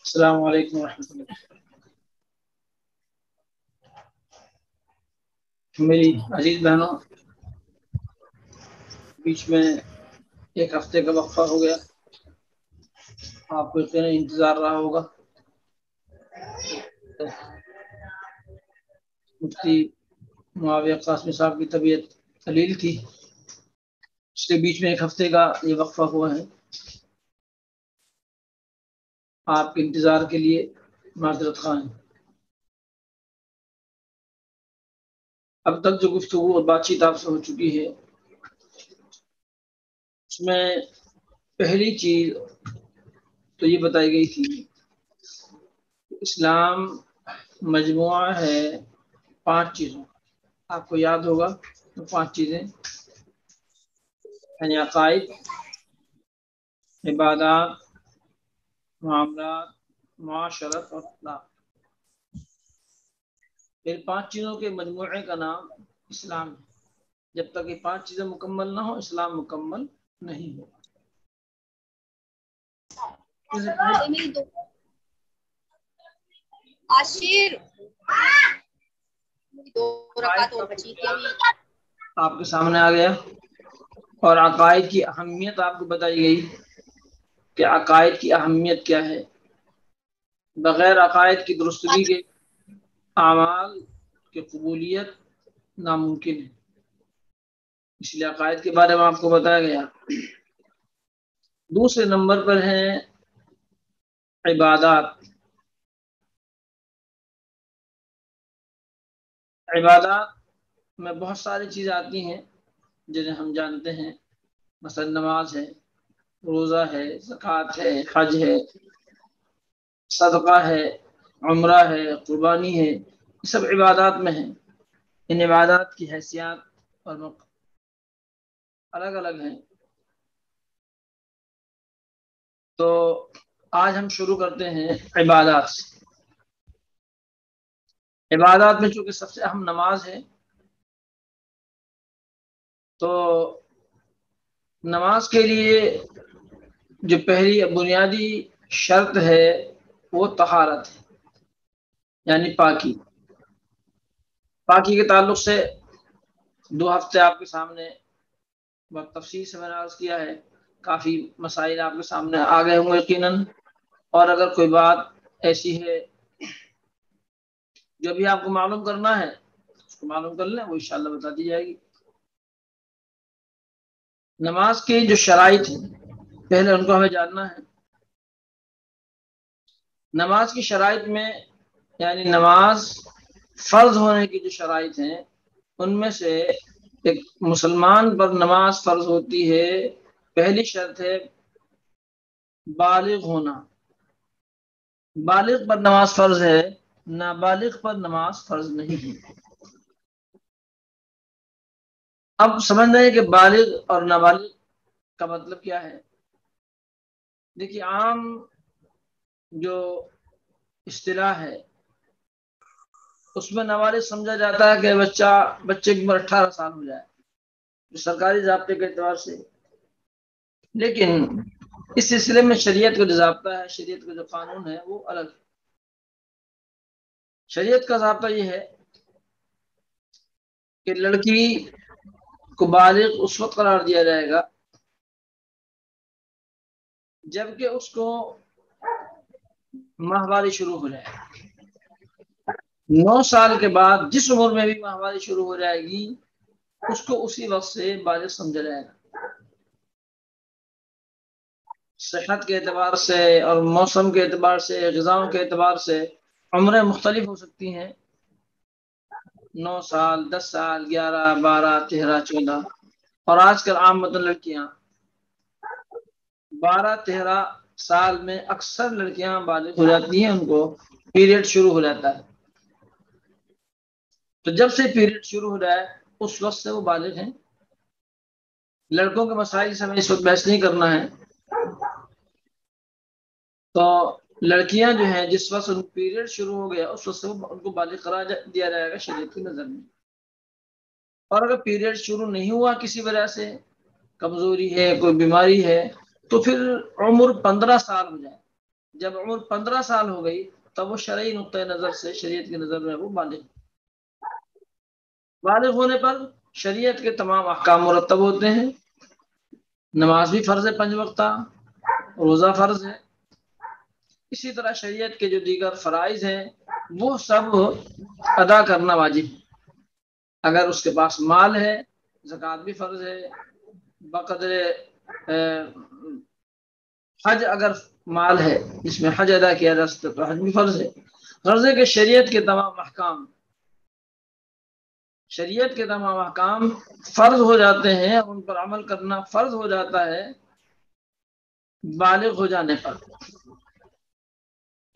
السلام علیکم ورحمۃ اللہ۔ میری عزیز بہنوں، بیچ میں ایک ہفتے کا وقفہ ہو گیا، آپ کو یقیناً انتظار رہا ہوگا۔ مفتی معاویہ قاسمی صاحب کی طبیعت قلیل تھی، اس کے بیچ میں ایک ہفتے کا یہ وقفہ ہوا ہے۔ آپ کے انتظار کے لیے معذرت خواہ ہیں۔ اب تک جو گفتگو اور بات چیت آپ سے ہو چکی ہے، اس میں پہلی چیز تو یہ بتائی گئی تھی اسلام مجموعہ ہے 5 چیزوں، آپ کو یاد ہوگا تو 5 چیزیں یعنی عقائد، عبادات، معاملات، معاشرت اور اخلاق۔ ان 5 چیزوں کے مجموعے کا نام اسلام ہے۔ جب تک یہ 5 چیزیں مکمل نہ ہو، اسلام مکمل نہیں ہو۔ آپ کے سامنے آ گیا، اور عقائد کی اہمیت آپ کو بتائی گئی کہ عقائد کی اہمیت کیا ہے۔ بغیر عقائد کی درستگی کے اعمال کی قبولیت ناممکن ہے، اس لیے عقائد کے بارے میں آپ کو بتایا گیا۔ دوسرے نمبر پر ہیں عبادات۔ عبادات میں بہت ساری چیزیں آتی ہیں جنہیں ہم جانتے ہیں، مثلا نماز ہے، روزہ ہے، زکوٰۃ ہے، حج ہے، صدقہ ہے، عمرہ ہے، قربانی ہے، یہ سب عبادات میں ہیں۔ ان عبادات کی حیثیت اور الگ الگ ہیں۔ تو آج ہم شروع کرتے ہیں عبادات سے۔ عبادات میں چونکہ سب سے اہم نماز ہے، تو نماز کے لیے جو پہلی بنیادی شرط ہے وہ طہارت ہے، یعنی پاکی۔ پاکی کے تعلق سے 2 ہفتے آپ کے سامنے بہت تفصیل سے میں نے عرض کیا ہے، کافی مسائل آپ کے سامنے آ گئے ہوں گے یقیناً، اور اگر کوئی بات ایسی ہے جو بھی آپ کو معلوم کرنا ہے اس کو معلوم کر لیں، وہ انشاءاللہ بتا دی جائے گی۔ نماز کی جو شرائط ہیں پہلے ان کو ہمیں جاننا ہے۔ نماز کی شرائط میں یعنی نماز فرض ہونے کی جو شرائط ہیں ان میں سے ایک مسلمان پر نماز فرض ہوتی ہے، پہلی شرط ہے بالغ ہونا۔ بالغ پر نماز فرض ہے، نابالغ پر نماز فرض نہیں ہے۔ اب سمجھ رہے ہیں کہ بالغ اور نابالغ کا مطلب کیا ہے؟ دیکھیے، عام جو اصطلاح ہے اس میں نابالغ سمجھا جاتا ہے کہ بچے کی عمر 18 سال ہو جائے، جو سرکاری ضابطے کے اعتبار سے۔ لیکن اس سلسلے میں شریعت کا جو ضابطہ ہے، شریعت کا جو قانون ہے وہ الگ ہے۔ شریعت کا ضابطہ یہ ہے کہ لڑکی کو بالغ اس وقت قرار دیا جائے گا جبکہ اس کو ماہواری شروع ہو جائے گی۔ 9 سال کے بعد جس عمر میں بھی ماہواری شروع ہو جائے گی اس کو اسی وقت سے بالغ سمجھا جائے گا۔ صحت کے اعتبار سے اور موسم کے اعتبار سے، غذاؤں کے اعتبار سے عمریں مختلف ہو سکتی ہیں۔ 9 سال، 10 سال، 11، 12، 13، 14، اور آج کل عام مطلب لڑکیاں 12، 13 سال میں اکثر لڑکیاں بالغ ہو جاتی ہیں، ان کو پیریڈ شروع ہو جاتا ہے۔ تو جب سے پیریڈ شروع ہو جائے اس وقت سے وہ بالغ ہیں۔ لڑکوں کے مسائل سے ہمیں اس وقت بحث نہیں کرنا ہے۔ تو لڑکیاں جو ہیں جس وقت ان پیریڈ شروع ہو گیا اس وقت سے ان کو بالغ قرار دیا جائے گا شریعت کی نظر میں۔ اور اگر پیریڈ شروع نہیں ہوا کسی وجہ سے، کمزوری ہے، کوئی بیماری ہے، تو پھر عمر 15 سال ہو جائے، جب عمر 15 سال ہو گئی تب وہ شرعی نقطۂ نظر سے شریعت کی نظر میں وہ بالغ ہونے پر شریعت کے تمام احکام مرتب ہوتے ہیں. نماز بھی فرض ہے 5 وقتہ، روزہ فرض ہے. اسی طرح شریعت کے جو دیگر فرائض ہیں وہ سب ادا کرنا واجب ہے. اگر اس کے پاس مال ہے زکوٰۃ بھی فرض ہے. بقدر حج اگر مال ہے جس میں حج ادا کیا جا سکتا تو حج بھی فرض ہے. غرض ہے کہ شریعت کے تمام احکام فرض ہو جاتے ہیں، ان پر عمل کرنا فرض ہو جاتا ہے بالغ ہو جانے پر.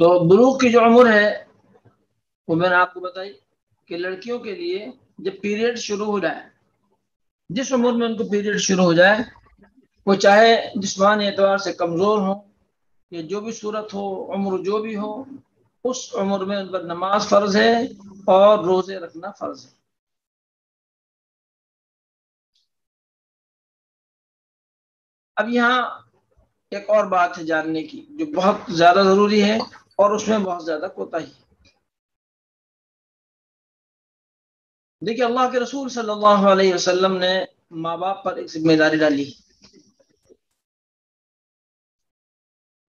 تو بلوغ کی جو عمر ہے وہ میں نے آپ کو بتائی کہ لڑکیوں کے لیے جب پیریڈ شروع ہو جائے، جس عمر میں ان کو پیریڈ شروع ہو جائے، وہ چاہے جسمانی اعتبار سے کمزور ہوں یا جو بھی صورت ہو، عمر جو بھی ہو، اس عمر میں ان پر نماز فرض ہے اور روزے رکھنا فرض ہے. اب یہاں ایک اور بات ہے جاننے کی جو بہت زیادہ ضروری ہے اور اس میں بہت زیادہ کوتاہی ہے. دیکھیے اللہ کے رسول صلی اللہ علیہ وسلم نے ماں باپ پر ایک ذمہ داری ڈالی.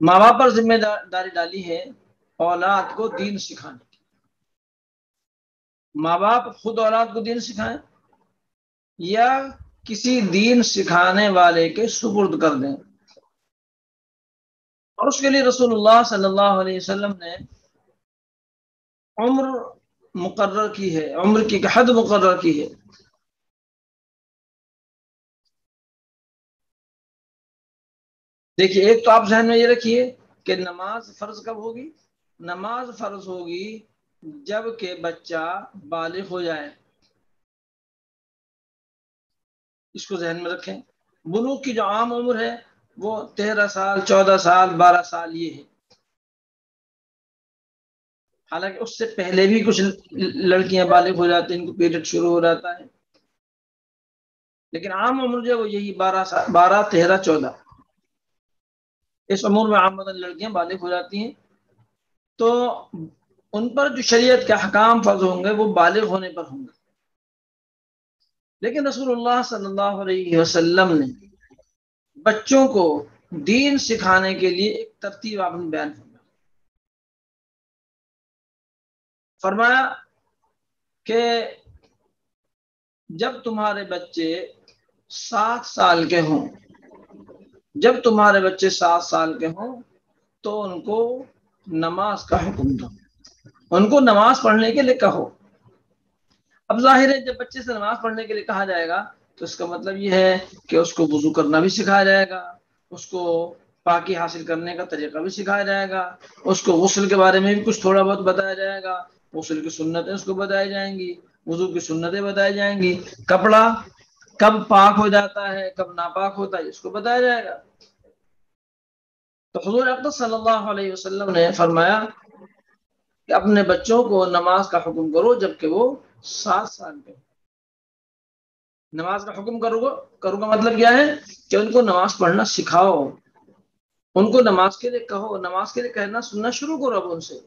ماں باپ پر ذمہ داری ڈالی ہے اولاد کو دین سکھانے کی. ماں باپ خود اولاد کو دین سکھائیں یا کسی دین سکھانے والے کے سپرد کر دیں. اور اس کے لیے رسول اللہ صلی اللہ علیہ وسلم نے عمر مقرر کی ہے، عمر کی حد مقرر کی ہے. دیکھیے ایک تو آپ ذہن میں یہ رکھیے کہ نماز فرض کب ہوگی؟ نماز فرض ہوگی جب کہ بچہ بالغ ہو جائے. اس کو ذہن میں رکھیں. بلوغ کی جو عام عمر ہے وہ 13 سال، 14 سال، 12 سال یہ ہے. حالانکہ اس سے پہلے بھی کچھ لڑکیاں بالغ ہو جاتی ہیں، ان کو پیریڈ شروع ہو جاتا ہے، لیکن عام عمر جو ہے وہ یہی 12 سال، 12، 13، 14 اس عمر میں عام لڑکیاں بالغ ہو جاتی ہیں. تو ان پر جو شریعت کے احکام فرض ہوں گے وہ بالغ ہونے پر ہوں گے. لیکن رسول اللہ صلی اللہ علیہ وسلم نے بچوں کو دین سکھانے کے لیے ایک ترتیب آپ نے بیان فرمایا کہ جب تمہارے بچے 7 سال کے ہوں، تو ان کو نماز کا حکم دو، ان کو نماز پڑھنے کے لیے کہو. اب ظاہر ہے جب بچے سے نماز پڑھنے کے لیے کہا جائے گا تو اس کا مطلب یہ ہے کہ اس کو وضو کرنا بھی سکھایا جائے گا، اس کو پاکی حاصل کرنے کا طریقہ بھی سکھایا جائے گا، اس کو غسل کے بارے میں بھی کچھ تھوڑا بہت بتایا جائے گا، غسل کی سنتیں اس کو بتائی جائیں گی، وضو کی سنتیں بتائی جائیں گی، کپڑا کب پاک ہو جاتا ہے کب ناپاک ہوتا ہے اس کو بتایا جائے گا. تو حضور اقدس صلی اللہ علیہ وسلم نے فرمایا کہ اپنے بچوں کو نماز کا حکم کرو جبکہ وہ 7 سال کے. نماز کا حکم کروں گا مطلب کیا ہے کہ ان کو نماز پڑھنا سکھاؤ، ان کو نماز کے لیے کہو، نماز کے لیے کہنا سننا شروع کرو اب ان سے.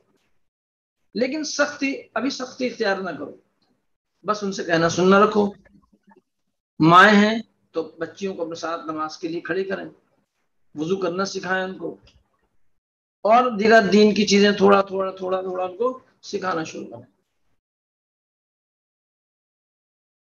لیکن سختی اختیار نہ کرو، بس ان سے کہنا سننا رکھو. مائیں ہیں تو بچیوں کو اپنے ساتھ نماز کے لیے کھڑی کریں، وضو کرنا سکھائیں ان کو، اور دیگر دین کی چیزیں تھوڑا تھوڑا ان کو سکھانا شروع کریں.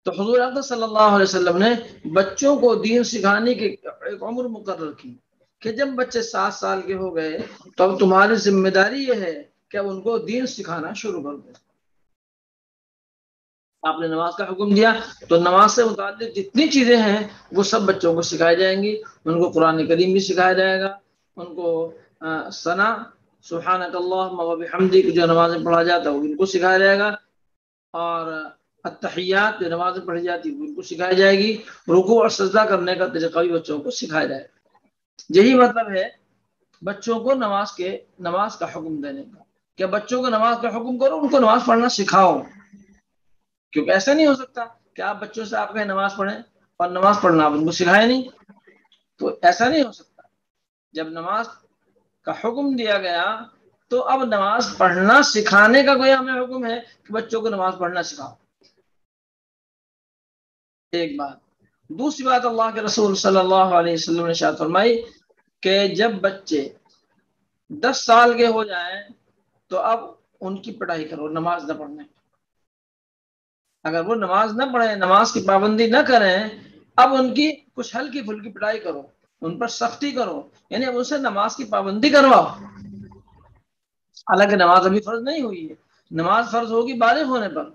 تو حضور اقدس صلی اللہ علیہ وسلم نے بچوں کو دین سکھانے کی ایک عمر مقرر کی کہ جب بچے 7 سال کے ہو گئے تو اب تمہاری ذمہ داری یہ ہے کہ اب ان کو دین سکھانا شروع کر دیں. آپ نے نماز کا حکم دیا تو نماز سے متعلق جتنی چیزیں ہیں وہ سب بچوں کو سکھائی جائیں گی. ان کو قرآن کریم بھی سکھایا جائے گا، ان کو ثنا سبحانک اللہم و بحمدک جو نماز میں پڑھا جاتا ہے وہ ان کو سکھایا جائے گا، اور التحیات جو نماز میں پڑھی جاتی ہے ان کو سکھائی جائے گی، رکوع اور سجدہ کرنے کا طریقہ بھی بچوں کو سکھایا جائے گا. یہی مطلب ہے بچوں کو نماز کا حکم دینے کا، کہ بچوں کو نماز کا حکم کرو، ان کو نماز پڑھنا سکھاؤ. کیونکہ ایسا نہیں ہو سکتا کہ آپ بچوں سے آپ کہیں نماز پڑھیں اور نماز پڑھنا آپ ان کو سکھائے نہیں، تو ایسا نہیں ہو سکتا. جب نماز کا حکم دیا گیا تو اب نماز پڑھنا سکھانے کا کوئی ہمیں حکم ہے کہ بچوں کو نماز پڑھنا سکھاؤ. ایک بات. دوسری بات اللہ کے رسول صلی اللہ علیہ وسلم نے ارشاد فرمائی کہ جب بچے 10 سال کے ہو جائیں تو اب ان کی پڑھائی کرو، نماز نہ پڑھنے. اگر وہ نماز نہ پڑھیں، نماز کی پابندی نہ کریں، اب ان کی کچھ ہلکی پھلکی پڑھائی کرو، ان پر سختی کرو، یعنی اب اسے نماز کی پابندی کرواؤ. حالانکہ نماز ابھی فرض نہیں ہوئی ہے، نماز فرض ہوگی بالغ ہونے پر.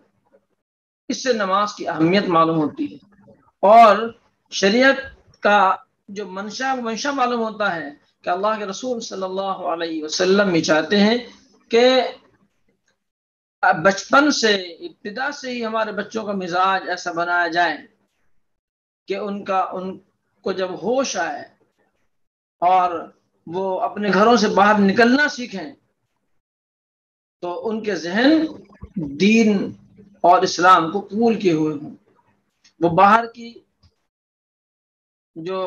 اس سے نماز کی اہمیت معلوم ہوتی ہے اور شریعت کا جو منشا معلوم ہوتا ہے کہ اللہ کے رسول صلی اللہ علیہ وسلم بھی چاہتے ہیں کہ بچپن سے، ابتدا سے ہی ہمارے بچوں کا مزاج ایسا بنایا جائے کہ ان کو جب ہوش آئے اور وہ اپنے گھروں سے باہر نکلنا سیکھیں تو ان کے ذہن دین اور اسلام کو قبول کیے ہوئے ہوں. وہ باہر کی جو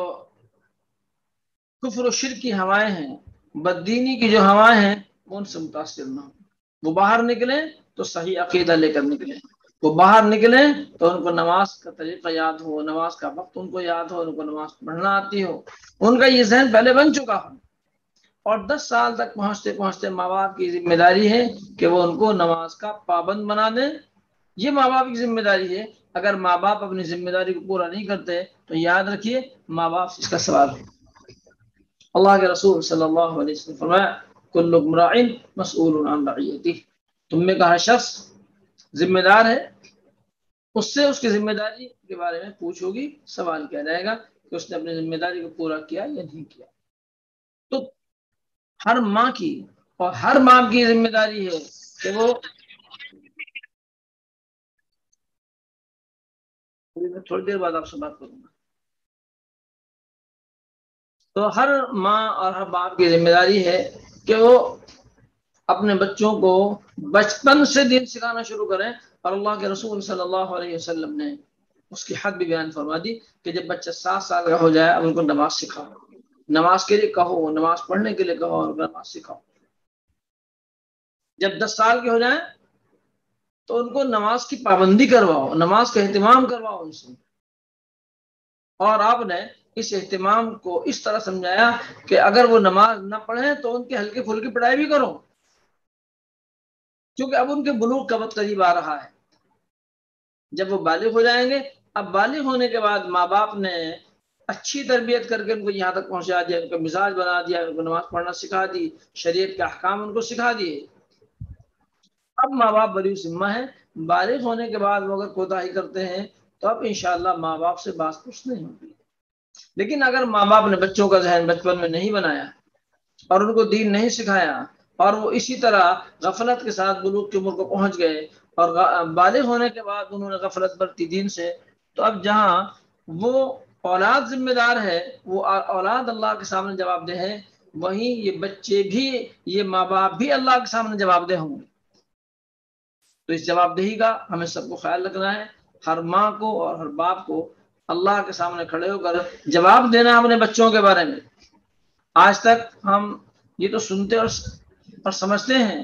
کفر و شرک کی ہوائیں ہیں، بددینی کی جو ہوائیں ہیں، وہ ان سے متاثر نہ ہوں. وہ باہر نکلیں تو صحیح عقیدہ لے کر نکلیں. وہ باہر نکلیں تو ان کو نماز کا طریقہ یاد ہو، نماز کا وقت ان کو یاد ہو، ان کو نماز پڑھنا آتی ہو، ان کا یہ ذہن پہلے بن چکا ہو. اور 10 سال تک پہنچتے پہنچتے ماں باپ کی ذمہ داری ہے کہ وہ ان کو نماز کا پابند بنا دیں. یہ ماں باپ کی ذمہ داری ہے. اگر ماں باپ اپنی ذمہ داری کو پورا نہیں کرتے تو یاد رکھیے ماں باپ سے اس کا سوال ہے. اللہ کے رسول صلی اللہ علیہ وسلم فرمایا کلکم راع مسئول عن رعیتہ، تم میں کا ہر شخص ذمہ دار ہے، اس سے اس کی ذمہ داری کے بارے میں پوچھو گی، سوال کیا جائے گا کہ اس نے اپنی ذمہ داری کو پورا کیا یا نہیں کیا. تو ہر ماں کی اور ہر باپ کی ذمہ داری ہے کہ وہ تھوڑی دیر بعد آپ سے بات کروں گا. تو ہر ماں اور ہر باپ کی ذمہ داری ہے کہ وہ اپنے بچوں کو بچپن سے دین سکھانا شروع کریں. اور اللہ کے رسول صلی اللہ علیہ وسلم نے اس کی حد بھی بیان فرما دی کہ جب بچہ 7 سال کا ہو جائے اب ان کو نماز سکھاؤ، نماز کے لیے کہو، نماز پڑھنے کے لیے کہو اور نماز سکھاؤ. جب 10 سال کے ہو جائیں تو ان کو نماز کی پابندی کرواؤ، نماز کا اہتمام کرواؤ ان سے. اور آپ نے اس اہتمام کو اس طرح سمجھایا کہ اگر وہ نماز نہ پڑھیں تو ان کی ہلکی پھلکی پڑھائی بھی کرو، کیونکہ اب ان کے بلوغ کا وقت قریب آ رہا ہے. جب وہ بالغ ہو جائیں گے، اب بالغ ہونے کے بعد ماں باپ نے اچھی تربیت کر کے ان کو یہاں تک پہنچا دیا، ان کا مزاج بنا دیا، ان کو نماز پڑھنا سکھا دی، شریعت کے احکام ان کو سکھا دیے. اب ماں باپ بری ذمہ ہے، بالغ ہونے کے بعد وہ اگر کوتاہی کرتے ہیں تو اب انشاءاللہ ماں باپ سے بات کچھ نہیں ہوگی. لیکن اگر ماں باپ نے بچوں کا ذہن بچپن میں نہیں بنایا اور ان کو دین نہیں سکھایا اور وہ اسی طرح غفلت کے ساتھ بلوغ کی عمر کو پہنچ گئے اور بالغ ہونے کے بعد انہوں نے غفلت برتی دین سے، تو اب جہاں وہ اولاد ذمہ دار ہے، وہ اولاد اللہ کے سامنے جواب دہ ہے، وہیں یہ بچے بھی، یہ ماں باپ بھی اللہ کے سامنے جواب دہ ہوں گے. تو اس جواب دہی کا ہمیں سب کو خیال رکھنا ہے. ہر ماں کو اور ہر باپ کو اللہ کے سامنے کھڑے ہو کر جواب دینا اپنے بچوں کے بارے میں. آج تک ہم یہ تو سنتے اور سمجھتے ہیں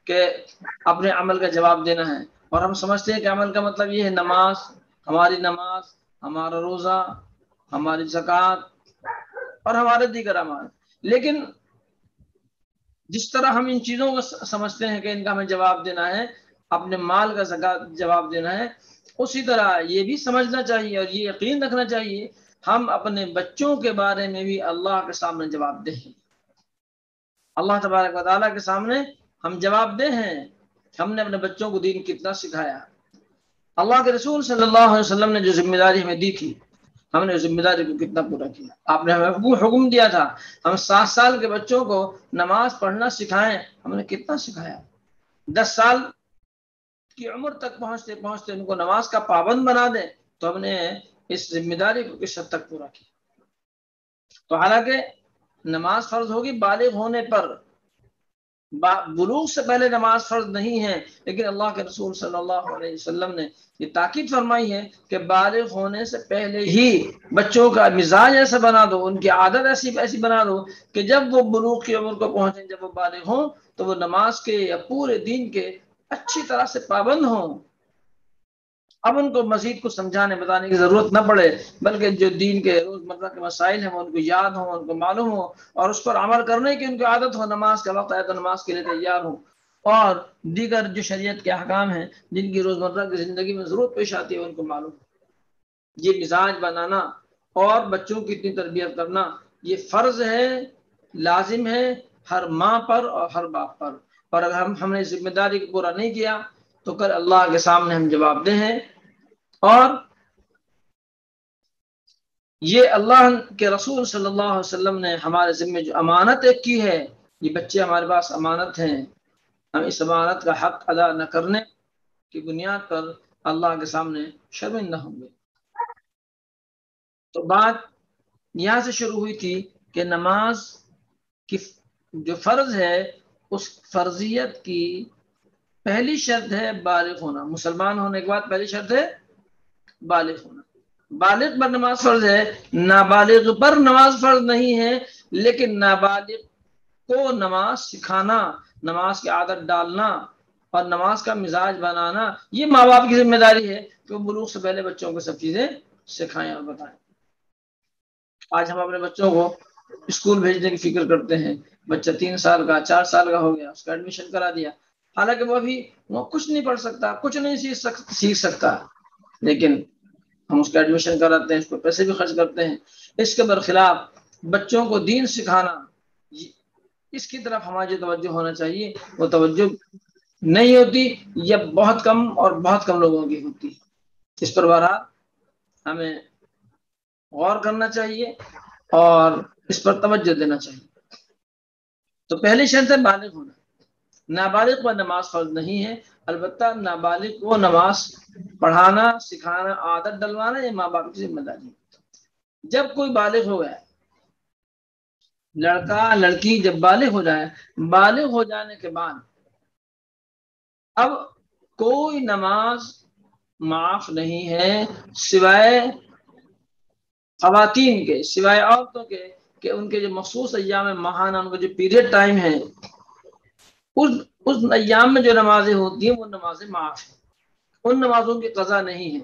کہ اپنے عمل کا جواب دینا ہے، اور ہم سمجھتے ہیں کہ عمل کا مطلب یہ ہے نماز، ہماری نماز، ہمارا روزہ، ہماری زکوٰۃ اور ہمارے دیگر اعمال. لیکن جس طرح ہم ان چیزوں کو سمجھتے ہیں کہ ان کا ہمیں جواب دینا ہے، اپنے مال کا زکوٰۃ جواب دینا ہے، اسی طرح یہ بھی سمجھنا چاہیے اور یہ یقین رکھنا چاہیے ہم اپنے بچوں کے بارے میں بھی اللہ کے سامنے جواب دہ ہیں. اللہ تبارک و تعالیٰ کے سامنے ہم جواب دہ ہیں ہم نے اپنے بچوں کو دین کتنا سکھایا. اللہ کے رسول صلی اللہ علیہ وسلم نے جو ذمہ داری ہمیں دی تھی، ہم نے ذمہ داری کو کتنا پورا کیا. آپ نے ہمیں حکم دیا تھا ہم 7 سال کے بچوں کو نماز پڑھنا سکھائیں، ہم نے کتنا سکھایا. 10 سال کی عمر تک پہنچتے پہنچتے ان کو نماز کا پابند بنا دیں تو ہم نے اس ذمہ داری کو کس حد تک پورا کیا. تو حالانکہ نماز فرض ہوگی بالغ ہونے پر، بلوغ سے پہلے نماز فرض نہیں ہے، لیکن اللہ کے رسول صلی اللہ علیہ وسلم نے یہ تاکید فرمائی ہے کہ بالغ ہونے سے پہلے ہی بچوں کا مزاج ایسا بنا دو، ان کی عادت ایسی بنا دو کہ جب وہ بلوغ کی عمر کو پہنچیں، جب وہ بالغ ہوں تو وہ نماز کے یا پورے دین کے اچھی طرح سے پابند ہوں۔ اب ان کو مزید کچھ سمجھانے بتانے کی ضرورت نہ پڑے، بلکہ جو دین کے روزمرہ کے مسائل ہیں وہ ان کو یاد ہوں، ان کو معلوم ہو، اور اس پر عمل کرنے کی ان کی عادت ہو۔ نماز کا وقت آئے تو نماز کے لیے تیار ہوں، اور دیگر جو شریعت کے احکام ہیں جن کی روزمرہ کی زندگی میں ضرورت پیش آتی ہے ان کو معلوم ہو۔ یہ مزاج بنانا اور بچوں کی اتنی تربیت کرنا یہ فرض ہے، لازم ہے ہر ماں پر اور ہر باپ پر، اور اگر ہم نے ذمہ داری کو پورا نہیں کیا تو کل اللہ کے سامنے ہم جواب دہ ہیں۔ اور یہ اللہ کے رسول صلی اللہ علیہ وسلم نے ہمارے ذمہ جو امانت ایک کی ہے، یہ بچے ہمارے پاس امانت ہیں، ہم اس امانت کا حق ادا نہ کرنے کی بنیاد پر اللہ کے سامنے شرمندہ ہوں گے۔ تو بات یہاں سے شروع ہوئی تھی کہ نماز کی جو فرض ہے اس فرضیت کی پہلی شرط ہے بالغ ہونا۔ مسلمان ہونے کے بعد پہلی شرط ہے بالغ ہونا۔ بالغ پر نماز فرض ہے، نابالغ پر نماز فرض نہیں ہے، لیکن نابالغ کو نماز سکھانا، نماز کی عادت ڈالنا اور نماز کا مزاج بنانا یہ ماں باپ کی ذمہ داری ہے کہ وہ بلوغ سے پہلے بچوں کو سب چیزیں سکھائیں اور بتائیں۔ آج ہم اپنے بچوں کو اسکول بھیجنے کی فکر کرتے ہیں، بچہ 3 سال کا 4 سال کا ہو گیا، اس کا ایڈمیشن کرا دیا، حالانکہ وہ کچھ نہیں پڑھ سکتا، کچھ نہیں سیکھ سکتا، لیکن ہم اس کا ایڈمیشن کراتے ہیں، اس پر پیسے بھی خرچ کرتے ہیں۔ اس کے برخلاف بچوں کو دین سکھانا، اس کی طرف ہماری توجہ ہونا چاہیے، وہ توجہ نہیں ہوتی یا بہت کم اور بہت کم لوگوں کی ہوتی۔ اس پر بہرحال ہمیں غور کرنا چاہیے اور اس پر توجہ دینا چاہیے۔ تو پہلی شرط ہے بالغ ہونا۔ نابالغ پر نماز فرض نہیں ہے، البتہ نابالغ کو نماز پڑھانا، سکھانا، عادت ڈلوانا یہ ماں باپ کی ذمہ داری ہے۔ جب کوئی بالغ ہو گیا، لڑکا لڑکی جب بالغ ہو جائے، بالغ ہو جانے کے بعد اب کوئی نماز معاف نہیں ہے سوائے خواتین کے، سوائے عورتوں کے، کہ ان کے جو مخصوص ایام ماہانہ، ان کا جو پیریڈ ٹائم ہے، اس ایام میں جو نمازیں ہوتی ہیں وہ نمازیں معاف ہیں، ان نمازوں کی قضا نہیں ہے،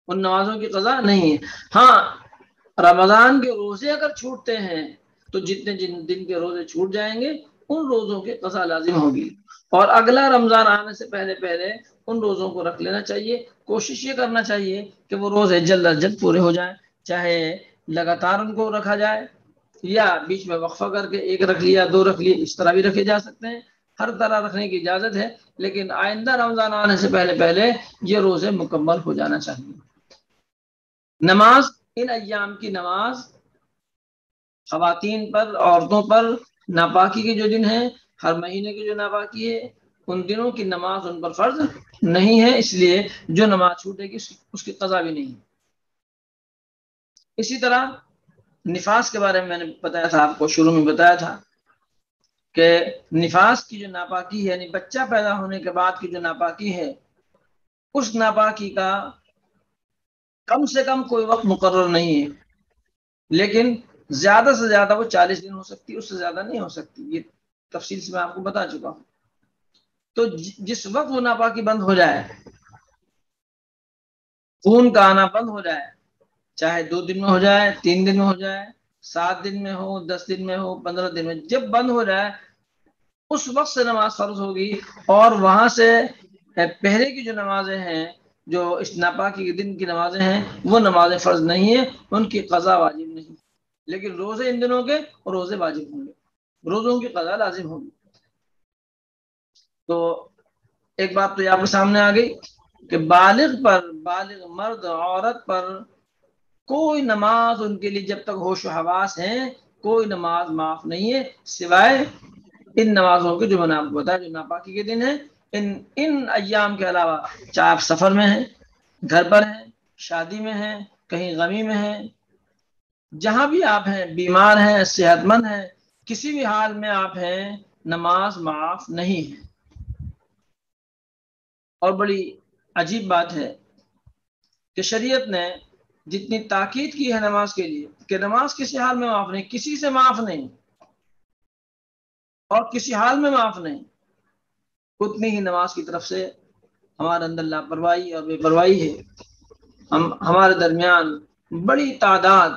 ان نمازوں کی قضا نہیں ہے۔ ہاں، رمضان کے روزے اگر چھوٹتے ہیں تو جتنے دن کے روزے چھوٹ جائیں گے ان روزوں کی قضا لازم ہوگی، اور اگلا رمضان آنے سے پہلے ان روزوں کو رکھ لینا چاہیے۔ کوشش یہ کرنا چاہیے کہ وہ روزے جلد از جلد پورے ہو جائیں، چاہے لگاتار ان کو رکھا جائے یا بیچ میں وقفہ کر کے 1 رکھ لیا 2 رکھ لیے، اس طرح بھی رکھے جا سکتے ہیں، ہر طرح رکھنے کی اجازت ہے، لیکن آئندہ رمضان آنے سے پہلے یہ روزے مکمل ہو جانا چاہیے۔ نماز، ان ایام کی نماز خواتین پر، عورتوں پر ناپاکی کے جو دن ہیں، ہر مہینے کی جو ناپاکی ہے، ان دنوں کی نماز ان پر فرض نہیں ہے، اس لیے جو نماز چھوٹے گی اس کی قضا بھی نہیں۔ اسی طرح نفاس کے بارے میں نے بتایا تھا، آپ کو شروع میں بتایا تھا کہ نفاس کی جو ناپاکی ہے، یعنی بچہ پیدا ہونے کے بعد کی جو ناپاکی ہے، اس ناپاکی کا کم سے کم کوئی وقت مقرر نہیں ہے، لیکن زیادہ سے زیادہ وہ 40 دن ہو سکتی، اس سے زیادہ نہیں ہو سکتی، یہ تفصیل سے میں آپ کو بتا چکا ہوں۔ تو جس وقت وہ ناپاکی بند ہو جائے، خون کا آنا بند ہو جائے، چاہے 2 دن میں ہو جائے، 3 دن میں ہو جائے، 7 دن میں ہو، 10 دن میں ہو، 15 دن میں، جب بند ہو جائے اس وقت سے نماز فرض ہوگی، اور وہاں سے پہلے کی جو نمازیں ہیں، جو اس ناپاکی کے دن کی نمازیں ہیں، وہ نمازیں فرض نہیں ہیں، ان کی قضا واجب نہیں، لیکن روزے ان دنوں کے روزے واجب ہوں گے، روزوں کی قضا لازم ہوگی۔ تو ایک بات تو آپ کے سامنے آ گئی کہ بالغ مرد عورت پر کوئی نماز ان کے لیے جب تک ہوش و حواس ہیں کوئی نماز معاف نہیں ہے، سوائے ان نمازوں کے جو میں نے آپ کو بتایا جو ناپاکی کے دن ہیں، ان ایام کے علاوہ، چاہے آپ سفر میں ہیں، گھر پر ہیں، شادی میں ہیں، کہیں غمی میں ہیں، جہاں بھی آپ ہیں، بیمار ہیں، صحت مند ہیں، کسی بھی حال میں آپ ہیں نماز معاف نہیں ہے۔ اور بڑی عجیب بات ہے کہ شریعت نے جتنی تاکید کی ہے نماز کے لیے کہ نماز کسی حال میں معاف نہیں، کسی سے معاف نہیں اور کسی حال میں معاف نہیں، اتنی ہی نماز کی طرف سے ہمارے اندر لاپرواہی اور بے پرواہی ہے۔ ہمارے درمیان بڑی تعداد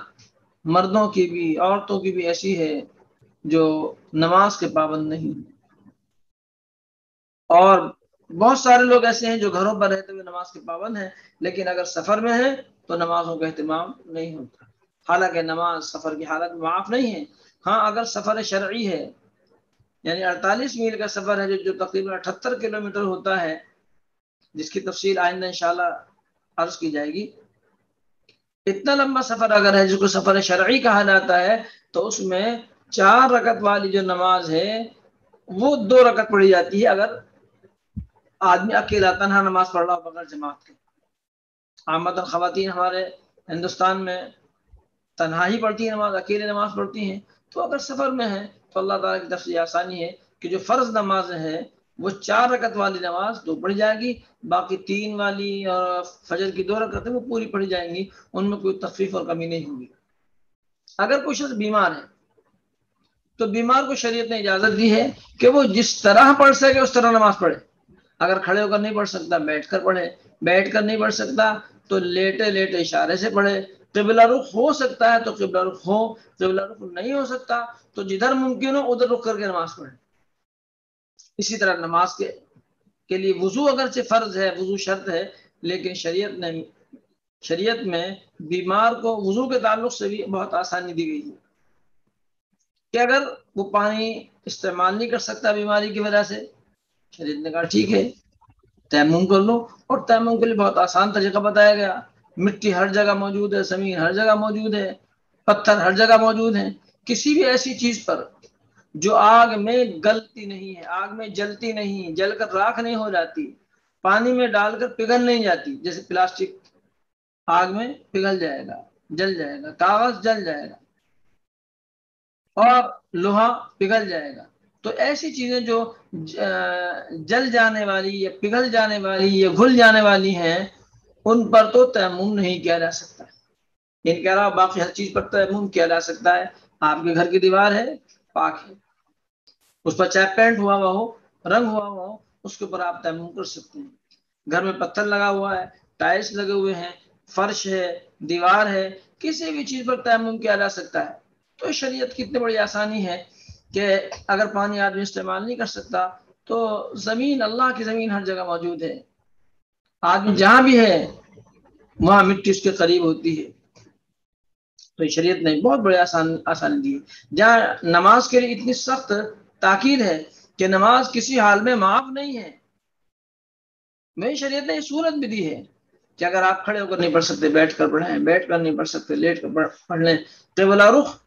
مردوں کی بھی عورتوں کی بھی ایسی ہے جو نماز کے پابند نہیں، اور بہت سارے لوگ ایسے ہیں جو گھروں پر رہتے ہوئے نماز کے پابند ہیں، لیکن اگر سفر میں ہیں تو نمازوں کا اہتمام نہیں ہوتا۔ حالانکہ نماز سفر کی حالت میں معاف نہیں ہے۔ ہاں اگر سفر شرعی ہے، یعنی 48 میل کا سفر ہے جو تقریباً 78 کلومیٹر ہوتا ہے، جس کی تفصیل آئندہ انشاءاللہ عرض کی جائے گی، اتنا لمبا سفر اگر ہے جس کو سفر شرعی کہا جاتا ہے تو اس میں 4 رکعت والی جو نماز ہے وہ 2 رکعت پڑھی جاتی ہے اگر آدمی اکیلا تنہا نماز پڑھ رہا ہو بغیر جماعت کے۔ عامةً خواتین ہمارے ہندوستان میں تنہا ہی پڑھتی ہیں نماز، اکیلے نماز پڑھتی ہیں، تو اگر سفر میں ہے تو اللہ تعالیٰ کی طرف سے آسانی ہے کہ جو فرض نماز ہے وہ 4 رکعت والی نماز 2 پڑھی جائے گی، باقی 3 والی اور فجر کی 2 رکعتیں وہ پوری پڑھی جائیں گی، ان میں کوئی تخفیف اور کمی نہیں ہوگی۔ اگر کوئی شخص بیمار ہے تو بیمار کو شریعت نے اجازت دی ہے کہ وہ جس طرح پڑھ سکے اس طرح نماز پڑھے۔ اگر کھڑے ہو کر نہیں پڑھ سکتا بیٹھ کر پڑھے، بیٹھ کر نہیں پڑھ سکتا تو لیٹے لیٹے اشارے سے پڑھے، قبلہ رخ ہو سکتا ہے تو قبلہ رخ ہو، قبلہ رخ نہیں ہو سکتا تو جدھر ممکن ہو ادھر رخ کر کے نماز پڑھے۔ اسی طرح نماز کے لیے وضو اگرچہ فرض ہے، وضو شرط ہے، لیکن شریعت میں بیمار کو وضو کے تعلق سے بھی بہت آسانی دی گئی ہے کہ اگر وہ پانی استعمال نہیں کر سکتا بیماری کی وجہ سے، شریعت نے کہا ٹھیک ہے تیمم کر لو، اور تیمم کے لیے بہت آسان طریقہ بتایا گیا۔ مٹی ہر جگہ موجود ہے، زمین ہر جگہ موجود ہے، پتھر ہر جگہ موجود ہیں، کسی بھی ایسی چیز پر جو آگ میں گلتی نہیں ہے، آگ میں جلتی نہیں، جل کر راکھ نہیں ہو جاتی، پانی میں ڈال کر پگھل نہیں جاتی، جیسے پلاسٹک آگ میں پگھل جائے گا، جل جائے گا، کاغذ جل جائے گا اور لوہا پگھل جائے گا، تو ایسی چیزیں جو جل جانے والی یا پگھل جانے والی یا گھل جانے والی ہیں ان پر تو تیمم نہیں کیا جا سکتا۔ ان کے علاوہ باقی ہر چیز پر تیمم کیا جا سکتا ہے۔ آپ کے گھر کی دیوار ہے پاک ہے، اس پر چاہے پینٹ ہوا ہوا ہو، رنگ ہوا ہوا ہو، اس کے اوپر آپ تیمم کر سکتے ہیں۔ گھر میں پتھر لگا ہوا ہے، ٹائلس لگے ہوئے ہیں، فرش ہے، دیوار ہے، کسی بھی چیز پر تیمم کیا جا سکتا ہے۔ تو شریعت کی اتنی بڑی آسانی ہے کہ اگر پانی آدمی استعمال نہیں کر سکتا تو زمین، اللہ کی زمین ہر جگہ موجود ہے، آدمی جہاں بھی ہے وہاں مٹی اس کے قریب ہوتی ہے۔ تو شریعت نے بہت بڑی آسانی دی ہے۔ جہاں نماز کے لیے اتنی سخت تاکید ہے کہ نماز کسی حال میں معاف نہیں ہے، وہیں شریعت نے یہ صورت بھی دی ہے کہ اگر آپ کھڑے ہو کر نہیں پڑھ سکتے بیٹھ کر پڑھیں، بیٹھ کر نہیں پڑھ سکتے لیٹ کر پڑھ لیں۔ قبلہ رخ